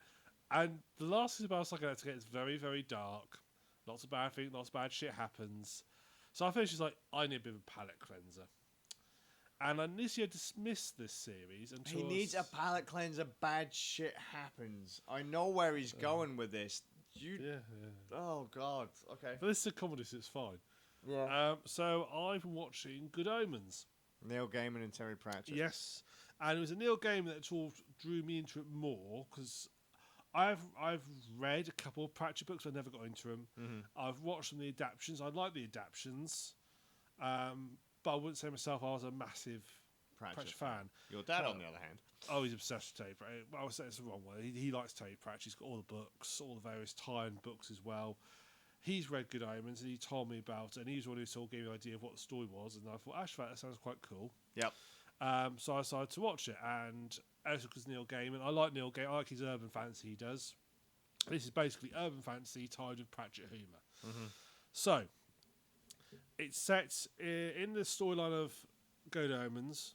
And the last season of Battlestar Galactica is very, very dark. Lots of bad things, lots of bad shit happens. So I finished. It's like I need a bit of a palate cleanser. And I initially dismissed this series until He needs a palate cleanser. Bad shit happens. I know where he's going with this. Yeah. Oh God. Okay. But this is a comedy, so it's fine. Yeah. So I've been watching Good Omens. Neil Gaiman and Terry Pratchett. Yes, and it was a Neil Gaiman that sort of drew me into it more because I've read a couple of Pratchett books, but I never got into them. Mm-hmm. I've watched some of the adaptions. I like the adaptions, but I wouldn't say myself I was a massive Pratchett fan. Your dad, on the other hand. Oh, he's obsessed with Terry Pratchett. Well, I would say it's the wrong way. He likes Terry Pratchett. He's got all the books, all the various tie-in books as well. He's read Good Omens and he told me about it, and he was the one who sort of gave me an idea of what the story was, and I thought, actually, that sounds quite cool. Yep. So I decided to watch it, and also because Neil Gaiman, I like Neil Gaiman, I like his urban fantasy he does. This is basically urban fantasy tied with Pratchett humour. Mm-hmm. So, it's set in the storyline of Good Omens.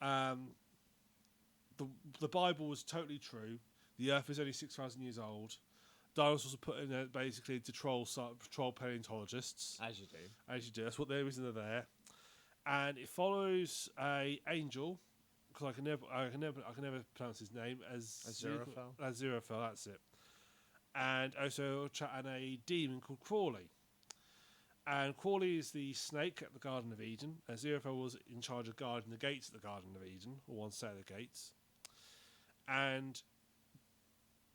The Bible was totally true. The Earth is only 6,000 years old. Dinosaurs are put in there basically to troll paleontologists. As you do. As you do. That's what the reason they're there. And it follows a angel, because I can never pronounce his name, Aziraphale. Aziraphale, that's it. And also a demon called Crawley. And Crawley is the snake at the Garden of Eden. Aziraphale was in charge of guarding the gates at the Garden of Eden, or one set of the gates. And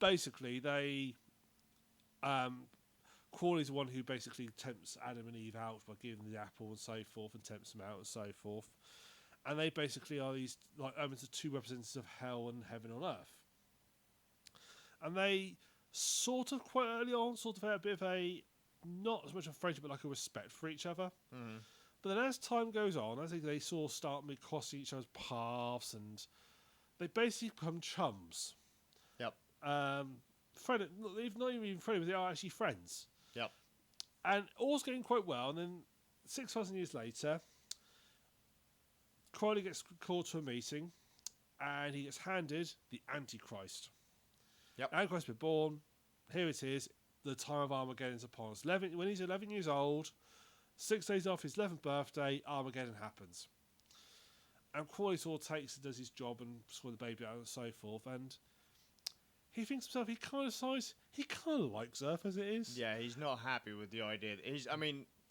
basically they Crawley's the one who basically tempts Adam and Eve out by giving them the apple and so forth, and tempts them out and so forth. And they basically are these like omens of two representatives of hell and heaven on earth. And they sort of quite early on sort of had a bit of a not as much of a friendship but like a respect for each other. Mm-hmm. But then as time goes on, I think they sort of start crossing each other's paths, and they basically become chums. Yep. Not even friends, but they are actually friends. Yep. And all's going quite well, and then 6,000 years later, Crowley gets called to a meeting, and he gets handed the Antichrist. Yep. Antichrist been born. Here it is. The time of Armageddon is upon us. When he's 11 years old, 6 days after his 11th birthday, Armageddon happens. And Crawley sort of takes and does his job and sort the baby out and so forth. And he thinks to himself, he kind of likes Earth as it is. Yeah, he's not happy with the idea.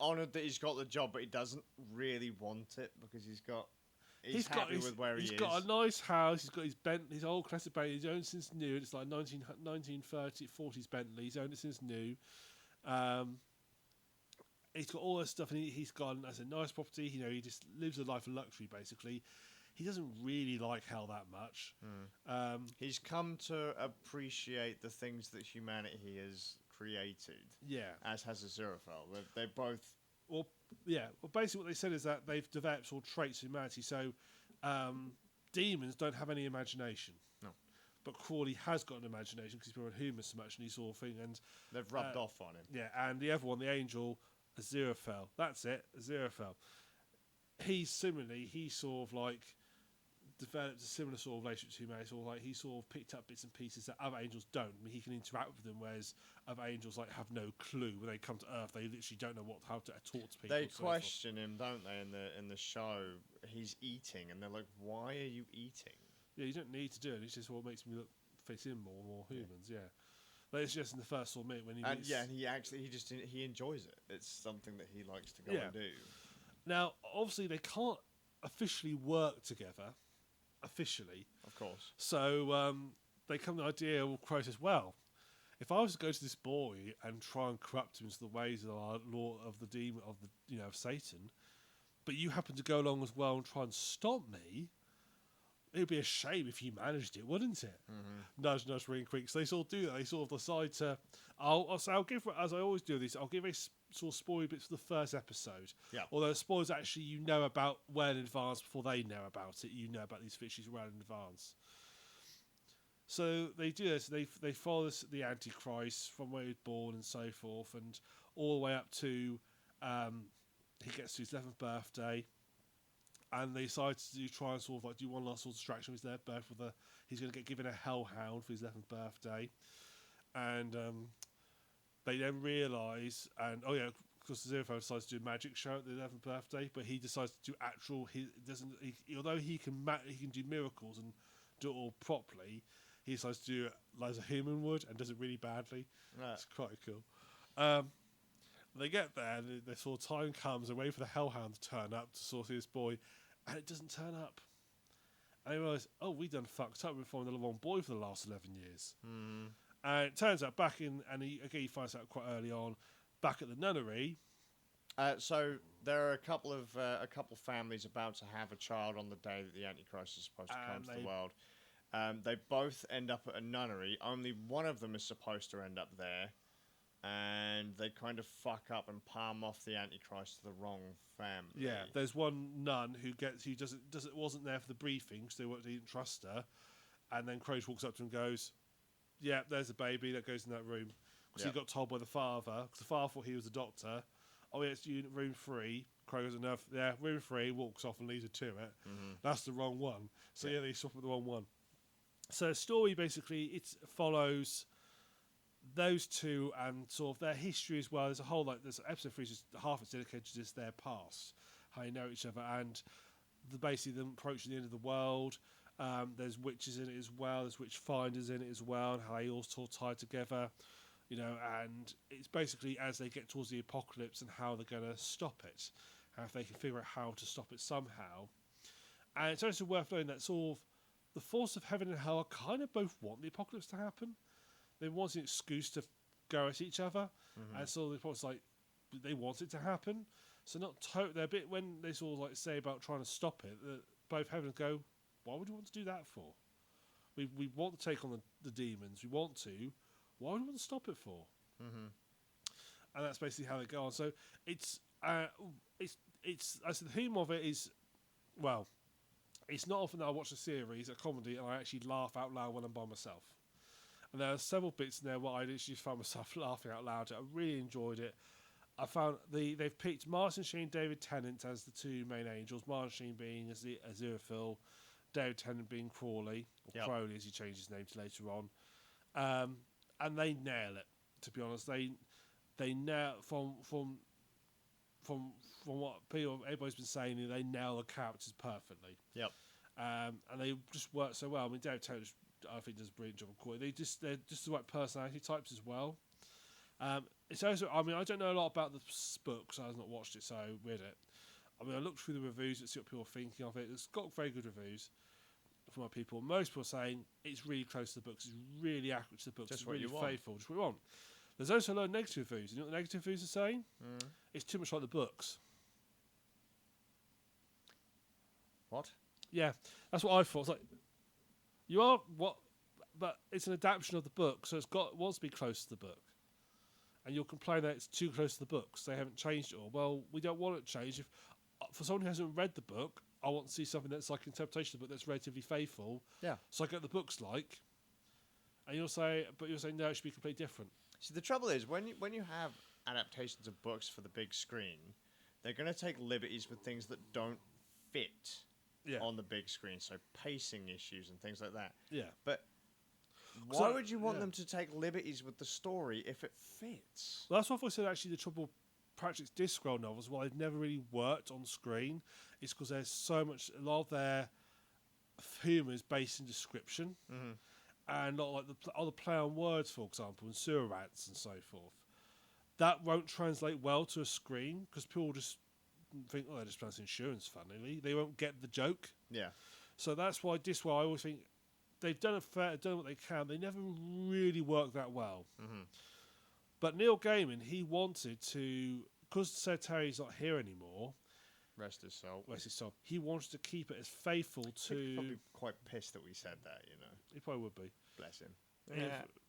Honoured that he's got the job, but he doesn't really want it because he's happy with where he is. He's got a nice house. He's got his old classic Bentley. He's owned it since new. It's like 1940s Bentley. He's owned it since new. He's got all this stuff, and he's got as a nice property. He just lives a life of luxury. Basically, he doesn't really like hell that much. He's come to appreciate the things that humanity has created. Yeah, as has Aziraphale. They both. Well, basically what they said is that they've developed all traits of humanity. So, demons don't have any imagination. No. But Crawley has got an imagination because he's been around humans so much and he sort of thing. And they've rubbed off on him. Yeah, and the other one, the angel, Aziraphale. That's it, Aziraphale. He's sort of like developed a similar sort of relationship to May. Sort of like he sort of picked up bits and pieces that other angels don't. I mean, he can interact with them, whereas other angels like have no clue when they come to Earth. They literally don't know how to talk to people. They and so forth. question him, don't they? In the show, he's eating, and they're like, "Why are you eating?" Yeah, you don't need to do it. It's just what makes me fit in more humans. Yeah. But it's just in the first sort of minute when he And meets... and he enjoys it. It's something that he likes to go Yeah. and do. Now, obviously, they can't officially work together. Officially. Of course. So they come to the idea, well, Crow says, well, if I was to go to this boy and try and corrupt him into the ways of our law of the demon, of Satan, but you happen to go along as well and try and stop me, it would be a shame if you managed it, wouldn't it? Mm-hmm. Nudge, nudge, ring, quick. So they sort of do that. They sort of decide to... I'll give, as I always do this, I'll give a sort of spoiler bits for the first episode. Yeah. Although the spoilers actually you know about well in advance before they know about it. You know about these fishes well in advance. So they do this. They follow the Antichrist from where he was born and so forth, and all the way up to he gets to his 11th birthday. And they decide to try and sort of like do one last sort of distraction with his birth. He's going to get given a hellhound for his 11th birthday, and they then realise, and because the Zerophone decides to do a magic show at the 11th birthday, but he decides to do actual. Although he can do miracles and do it all properly, he decides to do it like a human would and does it really badly. Right. It's quite cool. They get there, and the sort of time comes, and wait for the hellhound to turn up to sort of see this boy, and it doesn't turn up. And they realise, oh, we done fucked up. We've found the wrong boy for the last 11 years. Mm. And it turns out back in, and he finds out quite early on, back at the nunnery. So there are a couple of families about to have a child on the day that the Antichrist is supposed to come to the world. They both end up at a nunnery. Only one of them is supposed to end up there. And they kind of fuck up and palm off the Antichrist to the wrong family. Yeah, there's one nun who wasn't there for the briefing because they didn't trust her, and then Croce walks up to him and goes, "Yeah, there's a baby that goes in that room." Because he got told by the father, because the father thought he was a doctor. Oh yeah, it's unit room 3. Crow goes enough. Yeah, room 3. Walks off and leads her to it. Mm-hmm. That's the wrong one. So they swap with the wrong one. So the story basically it follows those two and sort of their history as well. There's episode 3 is just half it's dedicated to just their past, how they know each other, and basically them approaching the end of the world. There's witches in it as well. There's witch finders in it as well, and how they all sort of tie together, and it's basically as they get towards the apocalypse and how they're going to stop it, and if they can figure out how to stop it somehow. And it's also worth knowing that sort of the force of heaven and hell kind of both want the apocalypse to happen. They want an excuse to go at each other, and so the Prophet's like, they want it to happen. So they're a bit when they sort of like say about trying to stop it. That both heaven and go, why would you want to do that for? We want to take on the demons. We want to. Why would we want to stop it for? Mm-hmm. And that's basically how they go on. So it's I said the theme of it is, well, it's not often that I watch a series, a comedy, and I actually laugh out loud when I'm by myself. And there are several bits in there where I literally found myself laughing out loud. I really enjoyed it. I found they've picked Martin Sheen and David Tennant as the two main angels. Martin Sheen being Aziraphale, David Tennant being Crawley, or Crowley as he changed his name to later on. And they nail it. To be honest, they nail from what everybody's been saying. They nail the characters perfectly. Yep. And they just work so well. I mean, David Tennant, I think, does a brilliant job of quality. They're just the right personality types as well. It's also, I mean, I don't know a lot about the book, so I've not watched it, so I read it. I mean, I looked through the reviews to see what people are thinking of it. It's got very good reviews from my people. Most people are saying it's really close to the books. It's really accurate to the books. It's really faithful. Just what you want. There's also a lot of negative reviews. You know what the negative reviews are saying? It's too much like the books. What? Yeah, that's what I thought. It's like, you are what, but it's an adaptation of the book, so wants to be close to the book. And you'll complain that it's too close to the books. They haven't changed it all. Well, we don't want it changed. If for someone who hasn't read the book, I want to see something that's like interpretation of the book that's relatively faithful. Yeah. So I get the books like, and you'll say no, it should be completely different. See, the trouble is when you have adaptations of books for the big screen, they're going to take liberties with things that don't fit Yeah. on the big screen. So pacing issues and things like that. Yeah. But So- why would you want yeah. them to take liberties with the story if it fits? Well, that's what I said. Actually, the trouble Pratchett's Discworld novels, why they've never really worked on screen, is because there's so much. A lot of their humour is based in description, and not like the play on words, for example, and sewer rats and so forth. That won't translate well to a screen because people just think, oh, they're just pronouncing insurance funnily. They won't get the joke. Yeah. So that's why Discworld, I always think they've done done what they can. They never really worked that well. But Neil Gaiman, he wanted to, because Sir Terry's not here anymore, Rest his soul. he wanted to keep it as faithful to. He's probably quite pissed that we said that, you know. He probably would be. Bless him.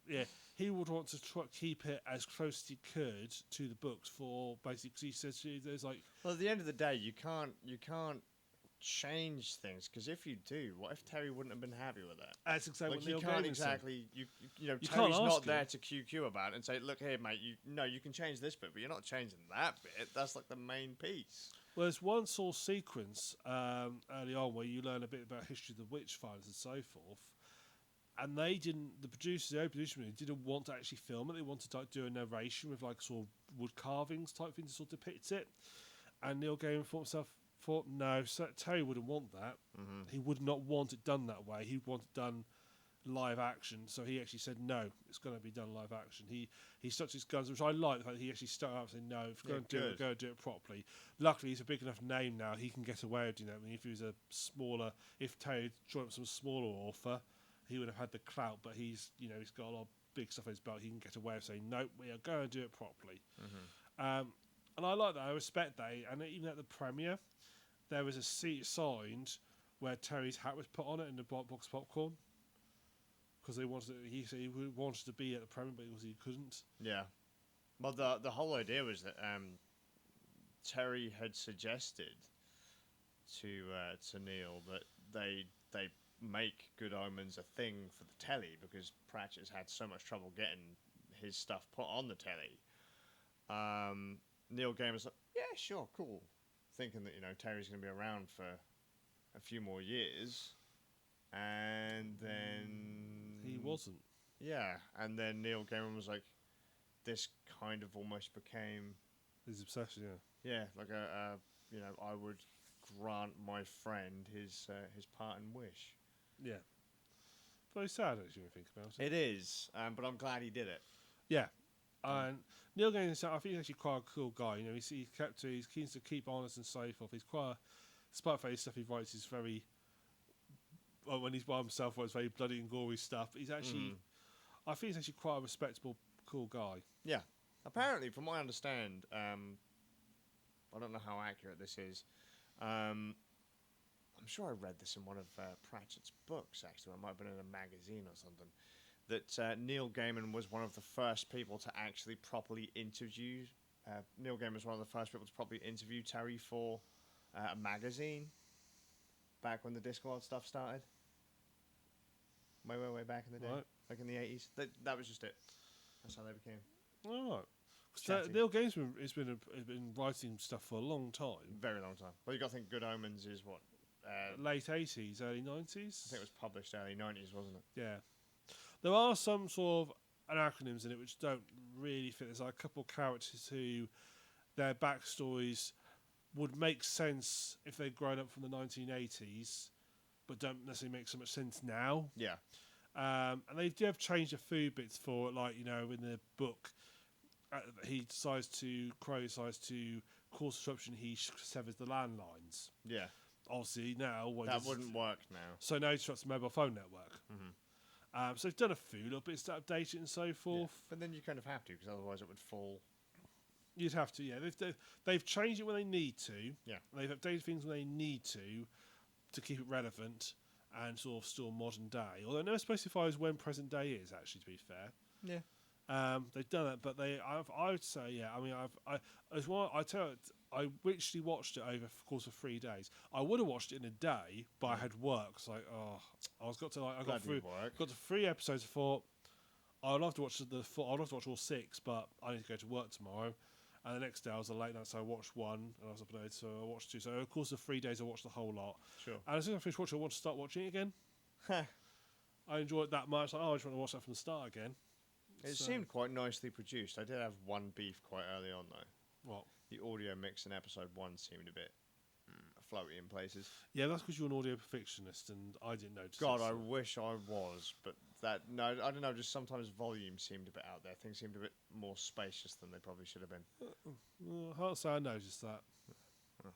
Yeah, he would want to keep it as close as he could to the books for basically. Because he says there's like. Well, at the end of the day, you can't change things because if you do, what if Terry wouldn't have been happy with that? That's exactly Like what you Neil can't Gaiman exactly you know You can't Terry's ask not him. there to QQ about it and say, look here, mate, you can change this bit, but you're not changing that bit. That's like the main piece. Well, there's one sort of sequence early on where you learn a bit about history of the witch fires and so forth. And they didn't, the producer didn't want to actually film it. They wanted to do a narration with like sort of wood carvings type thing to sort of depict it. And Neil Gaiman thought, no, Terry wouldn't want that. He would not want it done that way. He would want it done live action. So he actually said, no, it's going to be done live action. He stuck to his guns, which I like. The fact that he actually stuck up and said, no, if we're going to do it, we're going to do it properly. Luckily, he's a big enough name now. He can get away with doing that. I mean, if he was if Terry had joined some smaller author, he would have had the clout. But he's got a lot of big stuff in his belt. He can get away with saying, no, we are going to do it properly. And I like that. I respect that. And even at the premiere, there was a seat signed where Terry's hat was put on it in the box of popcorn. Because he said he wanted to be at the premiere, but he couldn't. Yeah. Well, the whole idea was that Terry had suggested to Neil that they make Good Omens a thing for the telly because Pratchett's had so much trouble getting his stuff put on the telly. Neil Gaiman's like, yeah, sure, cool, thinking that Terry's going to be around for a few more years, and then He wasn't. Yeah, and then Neil Gaiman was like, this kind of almost became His obsession, yeah. yeah, like I would grant my friend his parting wish. Yeah. Very sad, actually, when you think about it. It is, but I'm glad he did it. Yeah. And Neil Gaiman, I think he's actually quite a cool guy. He's keen to keep honest and so forth. He's quite, despite the stuff he writes, is very, well, when he's by himself, it's very bloody and gory stuff. He's actually, I think he's actually quite a respectable, cool guy. Yeah. Apparently, from what I understand, I don't know how accurate this is. I'm sure I read this in one of Pratchett's books, actually. It might have been in a magazine or something. That Neil Gaiman was one of the first people to actually properly interview. Neil Gaiman was one of the first people to properly interview Terry for a magazine back when the Discworld stuff started. Way back in the day. Right. Like in the 80s. That was just it. That's how they became. All right. Chatty. Neil Gaiman has been writing stuff for a long time. Very long time. Well, you got to think Good Omens is what? Late 80s, early 90s? I think it was published early 90s, wasn't it? Yeah. There are some sort of acronyms in it which don't really fit. There's like a couple of characters who their backstories would make sense if they'd grown up from the 1980s, but don't necessarily make so much sense now. Yeah. And they do have changed a few bits for it, like, in the book, Crow decides to cause disruption, he severs the landlines. Yeah. Obviously, now... That wouldn't work now. So now he disrupts the mobile phone network. So they've done a few little bits to update it and so forth. Yeah. But then you kind of have to, because otherwise it would fall. You'd have to, yeah. They've changed it when they need to. Yeah. They've updated things when they need to keep it relevant and sort of still modern day. Although it never specifies when present day is, actually, to be fair. Yeah. They've done it, but I would say, yeah. I mean, I literally watched it over the course of 3 days. I would have watched it in a day, but I had work. So I got to 3 episodes. I thought I'd love to watch I'd love to watch all 6, but I need to go to work tomorrow. And the next day I was a late night, so I watched one, and I was up and so I watched two. So of course the 3 days I watched the whole lot. Sure. And as soon as I finished watching, I want to start watching it again. I enjoyed it that much. Like, I just want to watch that from the start again. It So- seemed quite nicely produced. I did have one beef quite early on, though. What? The audio mix in episode 1 seemed a bit floaty in places. Yeah, that's because you're an audio perfectionist, and I didn't notice. God, it, I so- wish I was, but no, I don't know. Just sometimes volume seemed a bit out there. Things seemed a bit more spacious than they probably should have been. Well, I can't say I noticed that. Like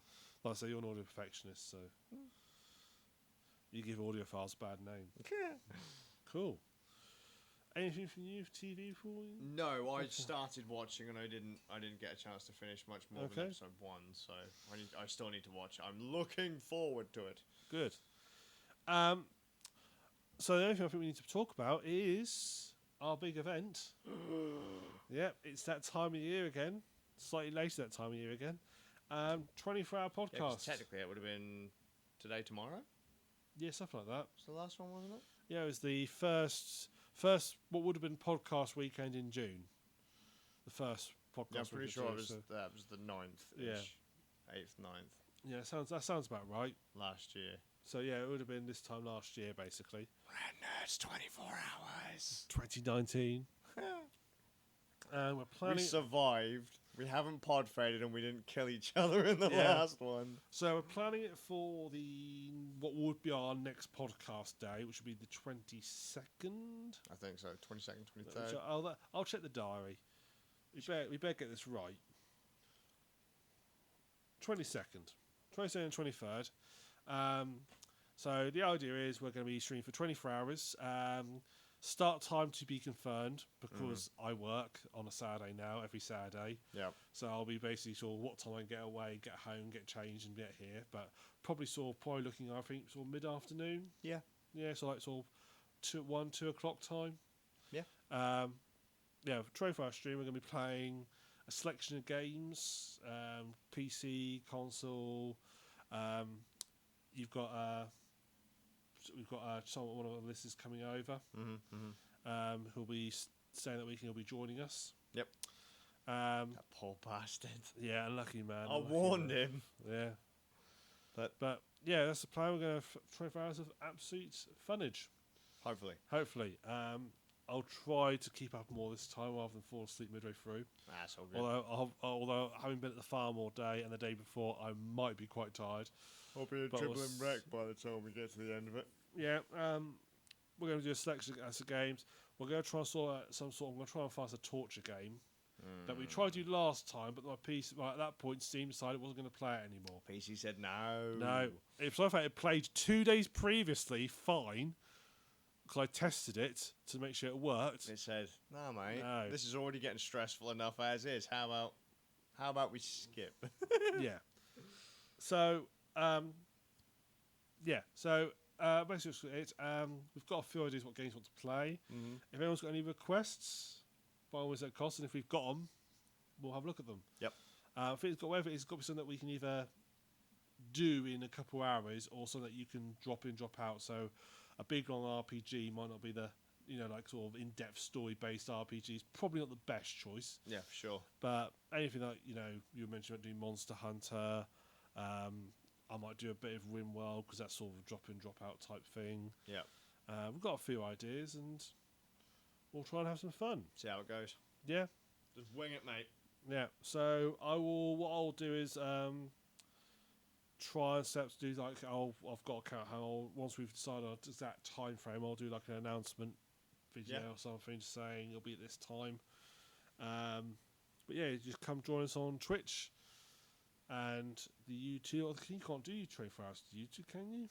I say, you're an audio perfectionist, so you give audio files a bad name. Cool. Anything from you for TV for you? No, I started watching and I didn't get a chance to finish much more Okay. than episode 1, so I still need to watch it. I'm looking forward to it. Good. So the only thing I think we need to talk about is our big event. Yep, it's that time of year again. Slightly later that time of year again. 24-hour Yeah, 'cause podcast. technically, it would have been today, tomorrow. Yeah, stuff like that. It's the last one, wasn't it? Yeah, it was the first what would have been podcast weekend in June. The first podcast. Yeah, I'm pretty weekend, sure it was so- that was the 9th. Yeah. 8th, 9th Yeah, that sounds about right. last year. So yeah, it would have been this time last year, basically. Red Nerds 24 hours. 2019. And we're We planning. survived. We haven't pod faded and we didn't kill each other in the Yeah. last one. So we're planning it for what would be our next podcast day, which would be the 22nd. I think so. 22nd, Which 23rd. I'll check the diary. We better get this right. 22nd and 23rd. So the idea is we're going to be streaming for 24 hours. Start time to be confirmed because I work on a Saturday now, every Saturday. Yeah. So I'll be basically sort of what time I get away, get home, get changed, and get here. But probably looking, I think, sort of mid-afternoon. Yeah. Yeah, so like sort of 2 o'clock time. Yeah. Yeah, for 24-hour stream, we're going to be playing a selection of games, PC, console. We've got one of our listeners coming over. Who'll be staying that weekend. He'll be joining us. Yep. That poor bastard. Yeah, unlucky man. I warned him. Yeah. But yeah, that's the plan. We're going to have 24 hours of absolute funnage. hopefully. I'll try to keep up more this time rather than fall asleep midway through. That's all good. Although having been at the farm all day and the day before, I might be quite tired. I'll be a but dribbling we'll wreck by the time we get to the end of it. Yeah, we're going to do a selection of games. We're going to try and sort out I'm going to try and find a torture game that we tried to do last time, but my PC, at that point, Steam decided it wasn't going to play it anymore. PC said no. No. If so, in fact, it played 2 days previously, fine, because I tested it to make sure it worked. It said, nah, mate. No. This is already getting stressful enough as is. How about we skip? Yeah. So, basically, it's we've got a few ideas what games we want to play. If anyone's got any requests, by all means, at cost, and if we've got them, we'll have a look at them. Yep. I think it's got to be something that we can either do in a couple hours or something that you can drop in, drop out. So, a big long RPG might not be the sort of in-depth story-based RPG is probably not the best choice. Yeah, for sure. But anything that you mentioned about doing Monster Hunter, I might do a bit of RimWorld because that's sort of a drop in, drop out type thing. Yeah. We've got a few ideas and we'll try and have some fun. See how it goes. Yeah, Just wing it, mate. yeah. So what I'll do is try and set up to do I've got to count how once we've decided on that time frame, I'll do like an announcement video or something saying it'll be at this time. But yeah, just come join us on Twitch and the YouTube. You can't do 24 hours to YouTube, can you?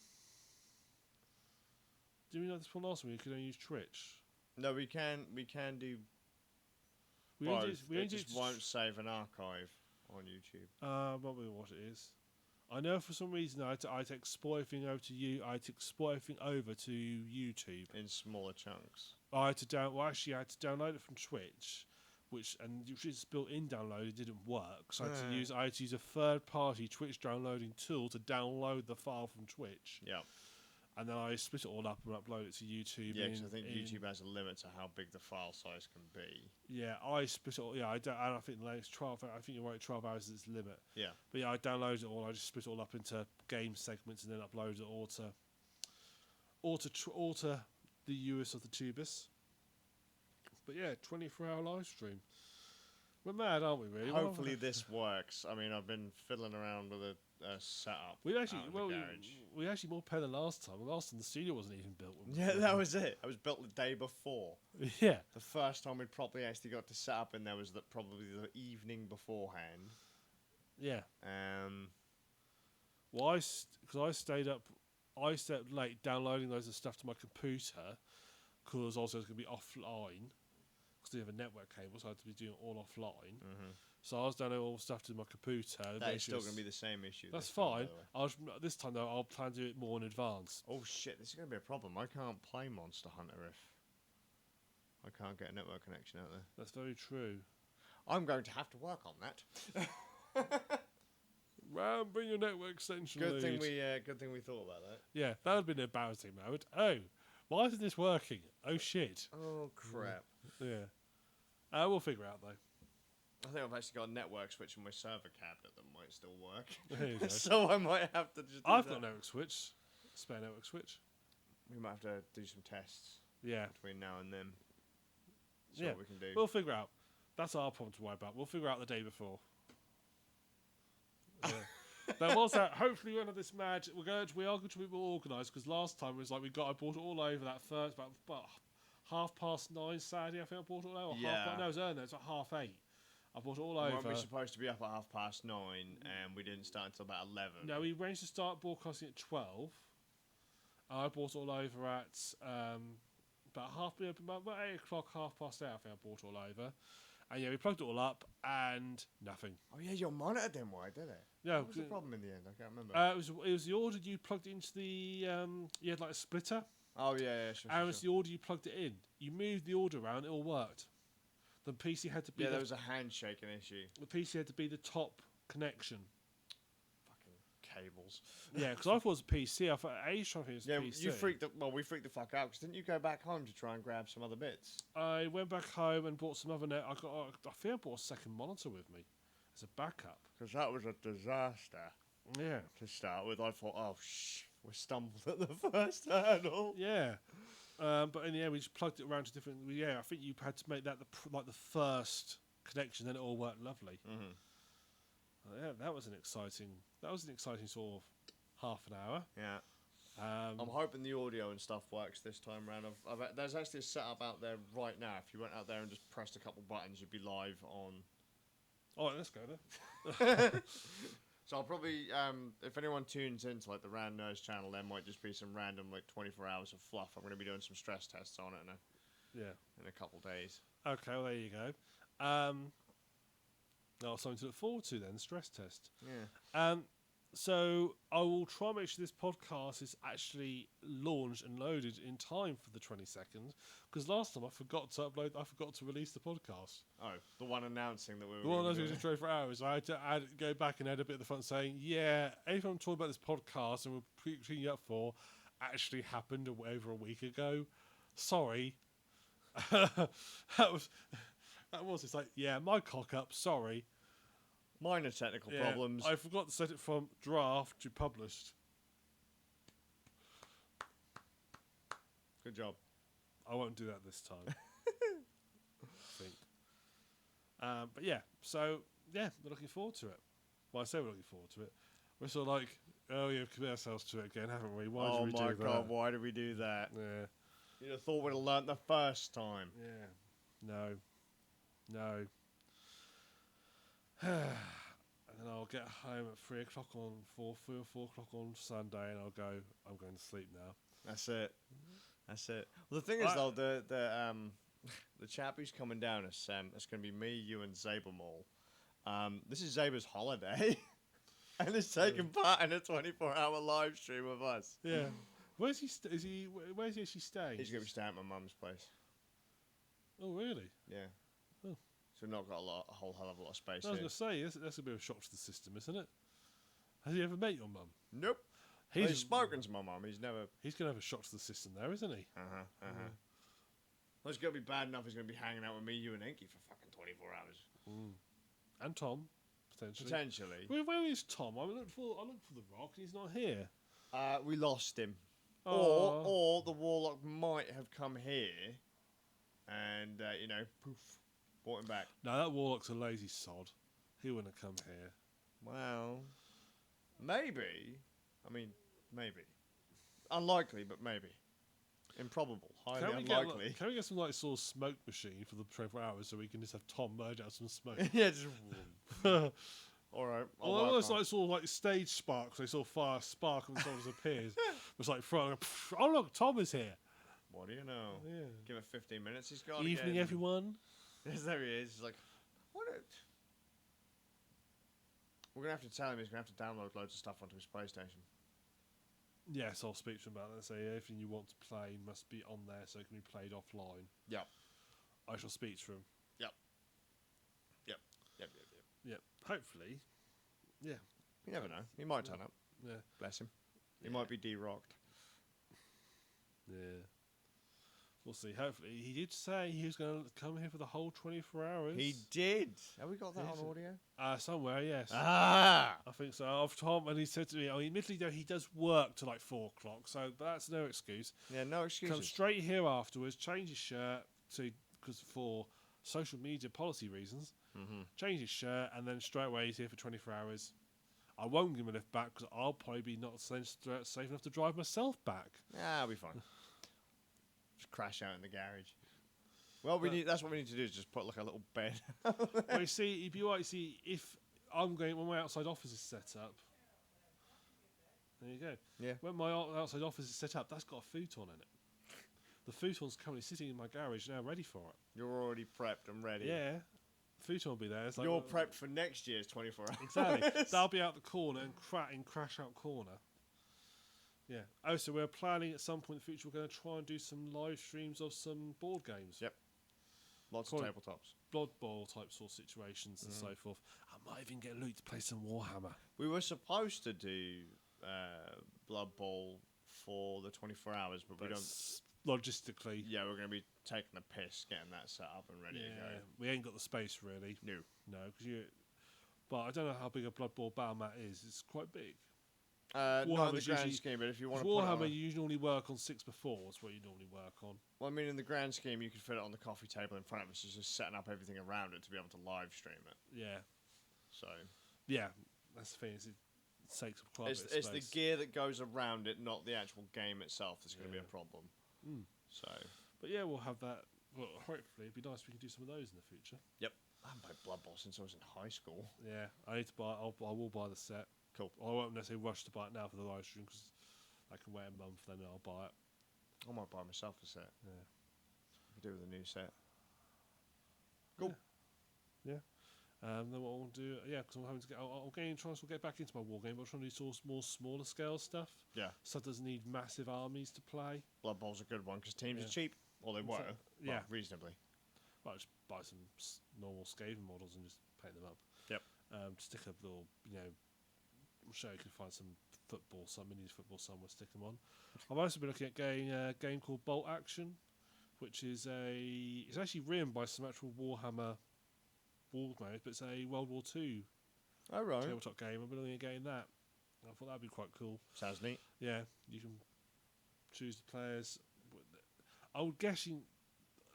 Did we know this one last time? We could only use Twitch. No, we can do We both. only do, we It only just do won't save an archive on YouTube. Might be what it is. I know for some reason I had to export everything over to you. I had to export everything over to YouTube. In smaller chunks. I had to download it from Twitch, which is built-in download. It didn't work, so I had to use a third-party Twitch downloading tool to download the file from Twitch. Yeah. and then I split it all up and upload it to YouTube. Yeah, because I think YouTube has a limit to how big the file size can be. Yeah, I split it all. Yeah, I don't. I think the latest 12. I think you're right. 12 hours is its limit. Yeah. But yeah, I download it all. I just split it all up into game segments and then upload it all to the US of the Tubus. But yeah, 24-hour live stream. We're mad, aren't we? Really. Hopefully this works. I mean, I've been fiddling around with a setup. We actually, out in the garage. we actually more pay than last time. Last time the studio wasn't even built. Yeah, that was it. It was built the day before. Yeah. The first time we probably actually got to set up in there was probably the evening beforehand. Yeah. Well, because I stayed up late downloading loads of stuff to my computer, because also it's going to be offline, because they have a network cable, so I had to be doing it all offline. Mm-hmm. So I was downloading all the stuff to my computer. That is still going to be the same issue. That's this time, fine. by the way. This time though, I'll plan to do it more in advance. Oh shit, this is going to be a problem. I can't play Monster Hunter if I can't get a network connection out there. That's very true. I'm going to have to work on that. Ram, bring your network extension. Good thing lead. we thought about that. Yeah, that would have been an embarrassing moment. Oh, why isn't this working? Oh shit. Oh crap. Yeah. We'll figure out though. I think I've actually got a network switch in my server cabinet that might still work. There you go. So I might have to just. I've got a network switch. Spare network switch. We might have to do some tests Yeah. between now and then. See Yeah. what we can do. We'll figure out. That's our problem to worry about. We'll figure out the day before. Yeah. Now, what's that? Hopefully, we're not this mad. We are going to be more organised, because last time it was like I bought it all over that first about 9:30 Saturday. I think I bought it all over. Yeah. No, it was earlier. It was like 8:30. I bought it all Weren't over. we supposed to be up at 9:30, and we didn't start until about 11? No, we arranged to start broadcasting at 12. I bought it all over at about 8 o'clock, 8:30. I think I bought it all over. And yeah, we plugged it all up and nothing. Oh yeah, your monitor didn't work, did it? No, What was the problem in the end? I can't remember. it was the order you plugged into the you had like a splitter, oh yeah, sure. and it was the order you plugged it in. You moved the order around, it all worked. The PC had to be there was a handshaking issue. the PC had to be the top connection. Fucking cables. Yeah, because I thought it was a PC. I thought Ace trying to think it was a PC. You freaked. We freaked the fuck out. Because didn't you go back home to try and grab some other bits? I went back home and bought some other net. I think I bought a second monitor with me as a backup. Because that was a disaster Yeah. to start with. I thought, oh we stumbled at the first hurdle. Yeah. But in the end, we just plugged it around to different. Yeah, I think you had to make that the first connection, then it all worked lovely. Mm-hmm. Yeah, that was an exciting sort of half an hour. Yeah. Um, I'm hoping the audio and stuff works this time round. There's actually a setup out there right now. If you went out there and just pressed a couple buttons, you'd be live on. All right, let's go then. So I'll probably, if anyone tunes into like the Rand Nerds channel, there might just be some random 24 hours of fluff. I'm going to be doing some stress tests on it in a couple days. Okay, well there you go. Something to look forward to then. The stress test. Yeah. So I will try and make sure this podcast is actually launched and loaded in time for the 22nd. Because last time I forgot to release the podcast. Oh, the one announcing that we were. The one gonna that do was it. 24 hours. I had to go back and add a bit at the front saying, yeah, anything I'm talking about this podcast and we're putting you up for actually happened over a week ago. Sorry. that was. It's like, yeah, my cock up. Sorry. Minor technical Yeah, problems. I forgot to set it from draft to published. Good job. I won't do that this time. I think. But yeah, so yeah, we're looking forward to it. Well, I say we're looking forward to it. We're sort of like, oh yeah, we've committed ourselves to it again, haven't we? Why did we do that? Oh my god, why did we do that? Yeah. You'd have thought we'd have learnt the first time. Yeah. No. And then I'll get home at 3 o'clock on 4 or 4 o'clock on Sunday, and I'll go. I'm going to sleep now. That's it. Well, the thing is, though, the chap who's coming down is it's going to be me, you, and Zabermall. This is Zaber's holiday, and he's taking part in a 24-hour live stream of us. Yeah. Where's he? Where's he actually staying? He's going to be staying at my mum's place. Oh, really? Yeah. Oh. So we've not got a whole hell of a lot of space I was here. going to say, that's a bit of a shock to the system, isn't it? Has he ever met your mum? Nope. He's spoken to my mum. He's never. He's going to have a shock to the system there, isn't he? Well, it's going to be bad enough. He's going to be hanging out with me, you, and Enki for fucking 24 hours. And Tom, potentially. Potentially. Where is Tom? I looked for the Rock, and he's not here. We lost him. Oh. Or the Warlock might have come here, and poof, brought him back. No, that Warlock's a lazy sod. He wouldn't have come here. Well, maybe. I mean, maybe. Unlikely, but maybe. Improbable. Highly unlikely. Can we get some sort of smoke machine for the 24 hours so we can just have Tom merge out some smoke? Yeah, just. All right. Well, it's sort of stage sparks. They sort of fire a spark and sort of appears. It's like throwing. Oh look, Tom is here. What do you know? Yeah. Give it 15 minutes. He's gone. Evening, again. everyone. Yes, there he is. He's like, what? We're gonna have to tell him he's gonna have to download loads of stuff onto his PlayStation. Yes, I'll speak to him about that. Say everything you want to play must be on there, so it can be played offline. Yep. I shall speak to him. Yep. Hopefully. Yeah. You never know. He might turn up. Yeah. Bless him. He might be de-rocked. Yeah. We'll see. Hopefully, he did say he was going to come here for the whole 24 hours. He did. Have we got that on audio? Somewhere, yes. Ah. I think so. I've Tom, and he said to me, admittedly though, he does work till 4 o'clock, so that's no excuse. Yeah, no excuses. Come straight here afterwards, change his shirt because for social media policy reasons, change his shirt, and then straight away he's here for 24 hours. I won't give him a lift back because I'll probably be not safe enough to drive myself back. Yeah, I'll be fine. Just crash out in the garage. Well, that's what we need to do is just put a little bed. Well, you see, it'd be right. See, if I'm going when my outside office is set up. There you go. Yeah. When my outside office is set up, that's got a futon in it. The futon's currently sitting in my garage now, ready for it. You're already prepped and ready. Yeah. Futon will be there. It's like, You're prepped for next year's 24 hours. Exactly. That'll be out the corner and crash out corner. Yeah. Oh, so we're planning at some point in the future we're going to try and do some live streams of some board games. Yep. Lots of tabletops. Blood Bowl type sort of situations and so forth. I might even get Luke to play some Warhammer. We were supposed to do Blood Bowl for the 24 hours, but we don't. Logistically. Yeah, we're going to be taking the piss getting that set up and ready to go. We ain't got the space really. No. No, because but I don't know how big a Blood Bowl battle mat is. It's quite big. Not in the grand scheme, but if you want to Warhammer, you normally work on 6x4. Is what you normally work on. Well, I mean, in the grand scheme, you could fit it on the coffee table in front of us. It's just setting up everything around it to be able to live stream it. Yeah. So. Yeah, that's the thing. It takes up quite a bit of space. It's the gear that goes around it, not the actual game itself. That's going to be a problem. So. But yeah, we'll have that. Well, hopefully, it'd be nice if we can do some of those in the future. Yep. I haven't played Blood Bowl since I was in high school. Yeah, I need to buy. I will buy the set. Cool. I won't necessarily rush to buy it now for the live stream because I can wait a month, then I'll buy it. I might buy myself a set. Yeah. We could do with a new set. Cool. Yeah. Then what I'll do, because I'm having to get. I'll try to get back into my war game, but I'm trying to do more smaller scale stuff. Yeah. Stuff doesn't need massive armies to play. Blood Bowl's a good one because teams are cheap. Well, they were. Yeah. Reasonably. Well, just buy some normal Skaven models and just paint them up. Yep. Stick a little, I'm sure you can find some mini football somewhere, stick them on. I've also been looking at getting a game called Bolt Action, which is it's actually written by some actual Warhammer war modes, but it's a World War II tabletop game. I've been looking at getting that. I thought that'd be quite cool. Sounds neat. Yeah, you can choose the players. I'm guessing.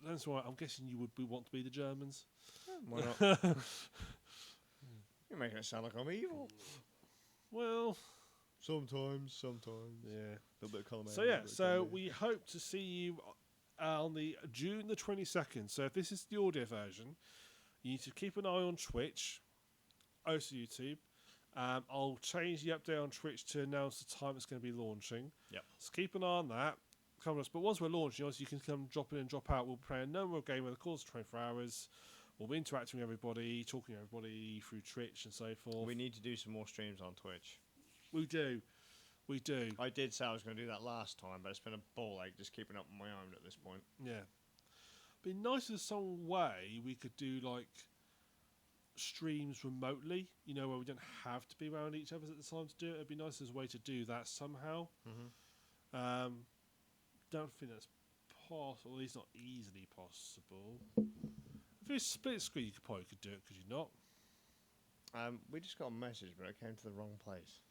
That's right. I'm guessing you would want to be the Germans. Why not? You're making it sound like I'm evil. Well, sometimes. Yeah. A little bit of colour. So we hope to see you on the June the 22nd. So if this is the audio version, you need to keep an eye on Twitch, also YouTube. I'll change the update on Twitch to announce the time it's going to be launching. Yep. So keep an eye on that. But once we're launching, obviously you can come drop in and drop out. We'll play a number of games over the course of 24 hours. We'll be interacting with everybody, talking to everybody through Twitch and so forth. We need to do some more streams on Twitch. We do. I did say I was going to do that last time, but it's been a ball ache just keeping up on my own at this point. Yeah. It'd be nice if some way we could do streams remotely, you know, where we don't have to be around each other at the time to do it. It'd be nice as a way to do that somehow. Don't think that's possible. At least not easily possible. If it's split screen, you probably could do it. Could you not? We just got a message, but it came to the wrong place.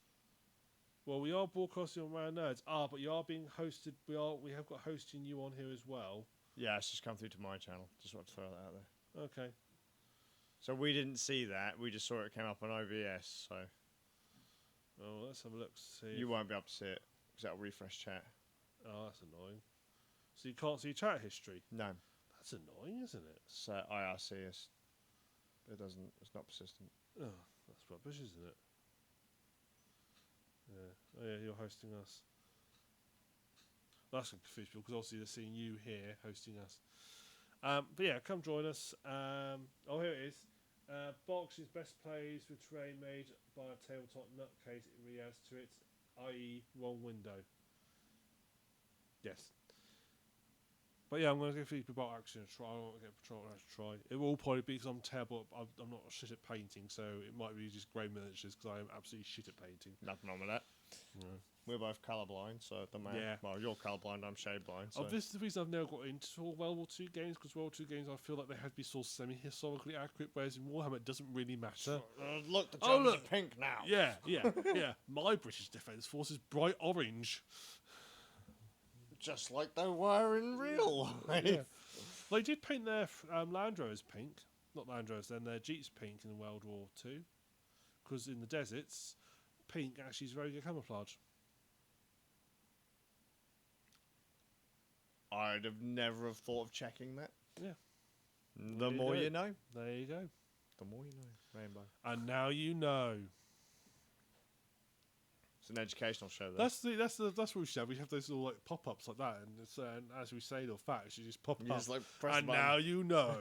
Well, we are broadcasting on Rare Nerds. But you are being hosted. We have got hosting you on here as well. Yeah, it's just come through to my channel. Just want to throw that out there. Okay. So we didn't see that. We just saw it came up on OBS. So Well, let's have a look. See. you won't be able to see it because that'll refresh chat. Oh, that's annoying. So you can't see your chat history. No, That's annoying, isn't it? so IRC is. It doesn't. It's not persistent. Oh, that's rubbish, isn't it? Yeah. Oh, yeah, you're hosting us. That's going to confuse people because obviously they're seeing you here hosting us. But yeah, come join us. Oh, here it is. Box's best plays with terrain made by a tabletop nutcase. It really adds to it, i.e., wrong window. Yes. But yeah, I'm going to give people about action a try. I want to get Patrol to try. It will probably be because I'm terrible. I'm not shit at painting, so it might be just grey miniatures because I am absolutely shit at painting. Nothing wrong with that. Yeah. We're both colourblind, so it doesn't matter. Yeah. Well, you're colourblind, I'm shade blind. So. Oh, this is the reason I've never got into World War II games, because World War II games I feel like they have to be sort of semi-historically accurate, whereas in Warhammer it doesn't really matter. Look, the Oh, Germans look. are pink now. Yeah. Yeah. My British Defence Force is bright orange. Just like they were in real life. Yeah. They did paint their Land Rovers pink. Not Land Rovers, then their Jeeps pink in World War II. Because in the deserts, pink actually is very good camouflage. I'd have never have thought of checking that. Yeah. The There you more go. you know. There you go. The more you know. Rainbow. And now you know. It's an educational show, though. That's what we should have. We have those little like pop-ups like that, and it's, as we say, little facts, you just pop You up. just, like, press And the button. now you know.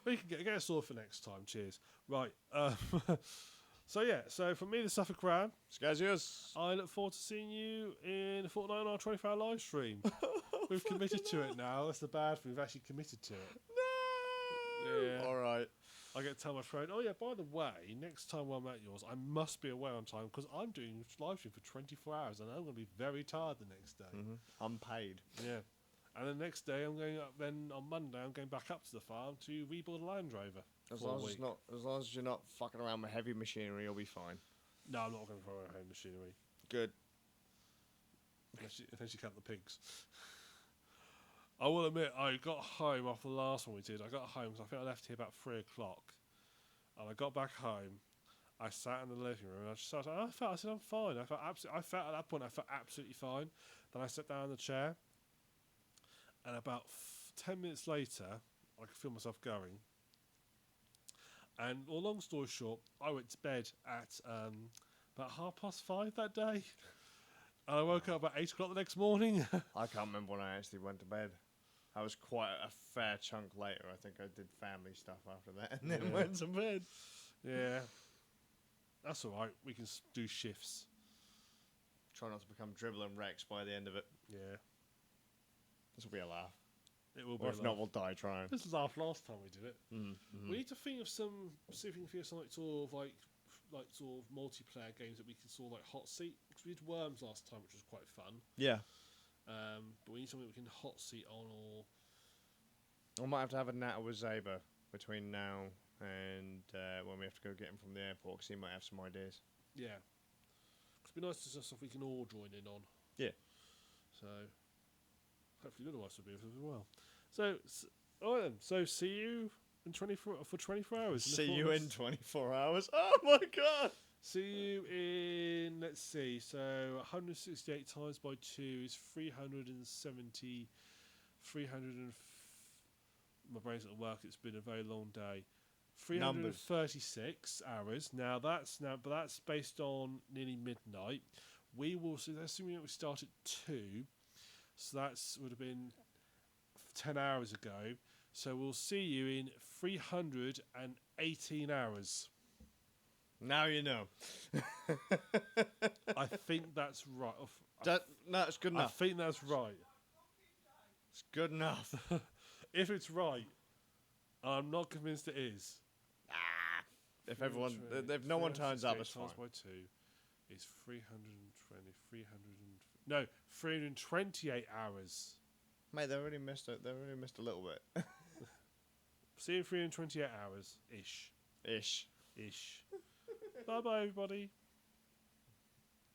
We can get a sword for next time. Cheers. Right. So yeah. So from me, the SuffolkRam. Skazz, yours. I look forward to seeing you in a fortnight on our 24-hour live stream. We've committed to it now. That's the bad thing. We've actually committed to it. No! Yeah. All right. I get to tell my friend, oh yeah, by the way, next time I'm at yours, I must be away on time because I'm doing live stream for 24 hours and I'm going to be very tired the next day. Unpaid. Yeah. And the next day, I'm going up. Then on Monday, I'm going back up to the farm to rebuild a Land Rover. As for a long as, week. it's not, as long as you're not fucking around with heavy machinery, you'll be fine. No, I'm not going to throw away home machinery. Good. Unless you count the pigs. I will admit, I got home after the last one we did. I got home because I think I left here about 3 o'clock. And I got back home. I sat in the living room and I said, I'm fine. I felt at that point, I felt absolutely fine. Then I sat down in the chair. And about 10 minutes later, I could feel myself going. And, well, long story short, I went to bed at about 5:30 that day. And I woke up about 8 o'clock the next morning. I can't remember when I actually went to bed. I was quite a fair chunk later. I think I did family stuff after that and then went to bed. Yeah. That's all right. We can do shifts. Try not to become dribbling Rex by the end of it. Yeah. This will be a laugh. It will be. Or if not, we'll die trying. This was laugh last time we did it. Mm-hmm. We need to think of see if we can think of some like sort of multiplayer games that we can sort of like hot seat. Because we did Worms last time, which was quite fun. Yeah. But we need something we can hot seat on, or I might have to have a natter with Zaber between now and when we have to go get him from the airport, because he might have some ideas. yeah. It'd be nice to see stuff we can all join in on. Yeah. So hopefully none of us will be with us as well. So all right then. So see you in 24 hours. See you in 24 hours. Oh my god! See you in, let's see, so 168 times by 2 is 370, my brain's not work, it's been a very long day. 336 hours. But that's based on nearly midnight. We will, so assuming that we start at 2, so that's would have been 10 hours ago. So we'll see you in 318 hours. Now you know. I think that's right. No, it's good I enough. think that's right. It's good enough. If it's right, I'm not convinced it is. If everyone, if no one turns up, it's fine. Times by 2 is 328 hours. Mate, they already missed it. They already missed a little bit. See you in 328 hours ish. Ish. Bye bye, everybody.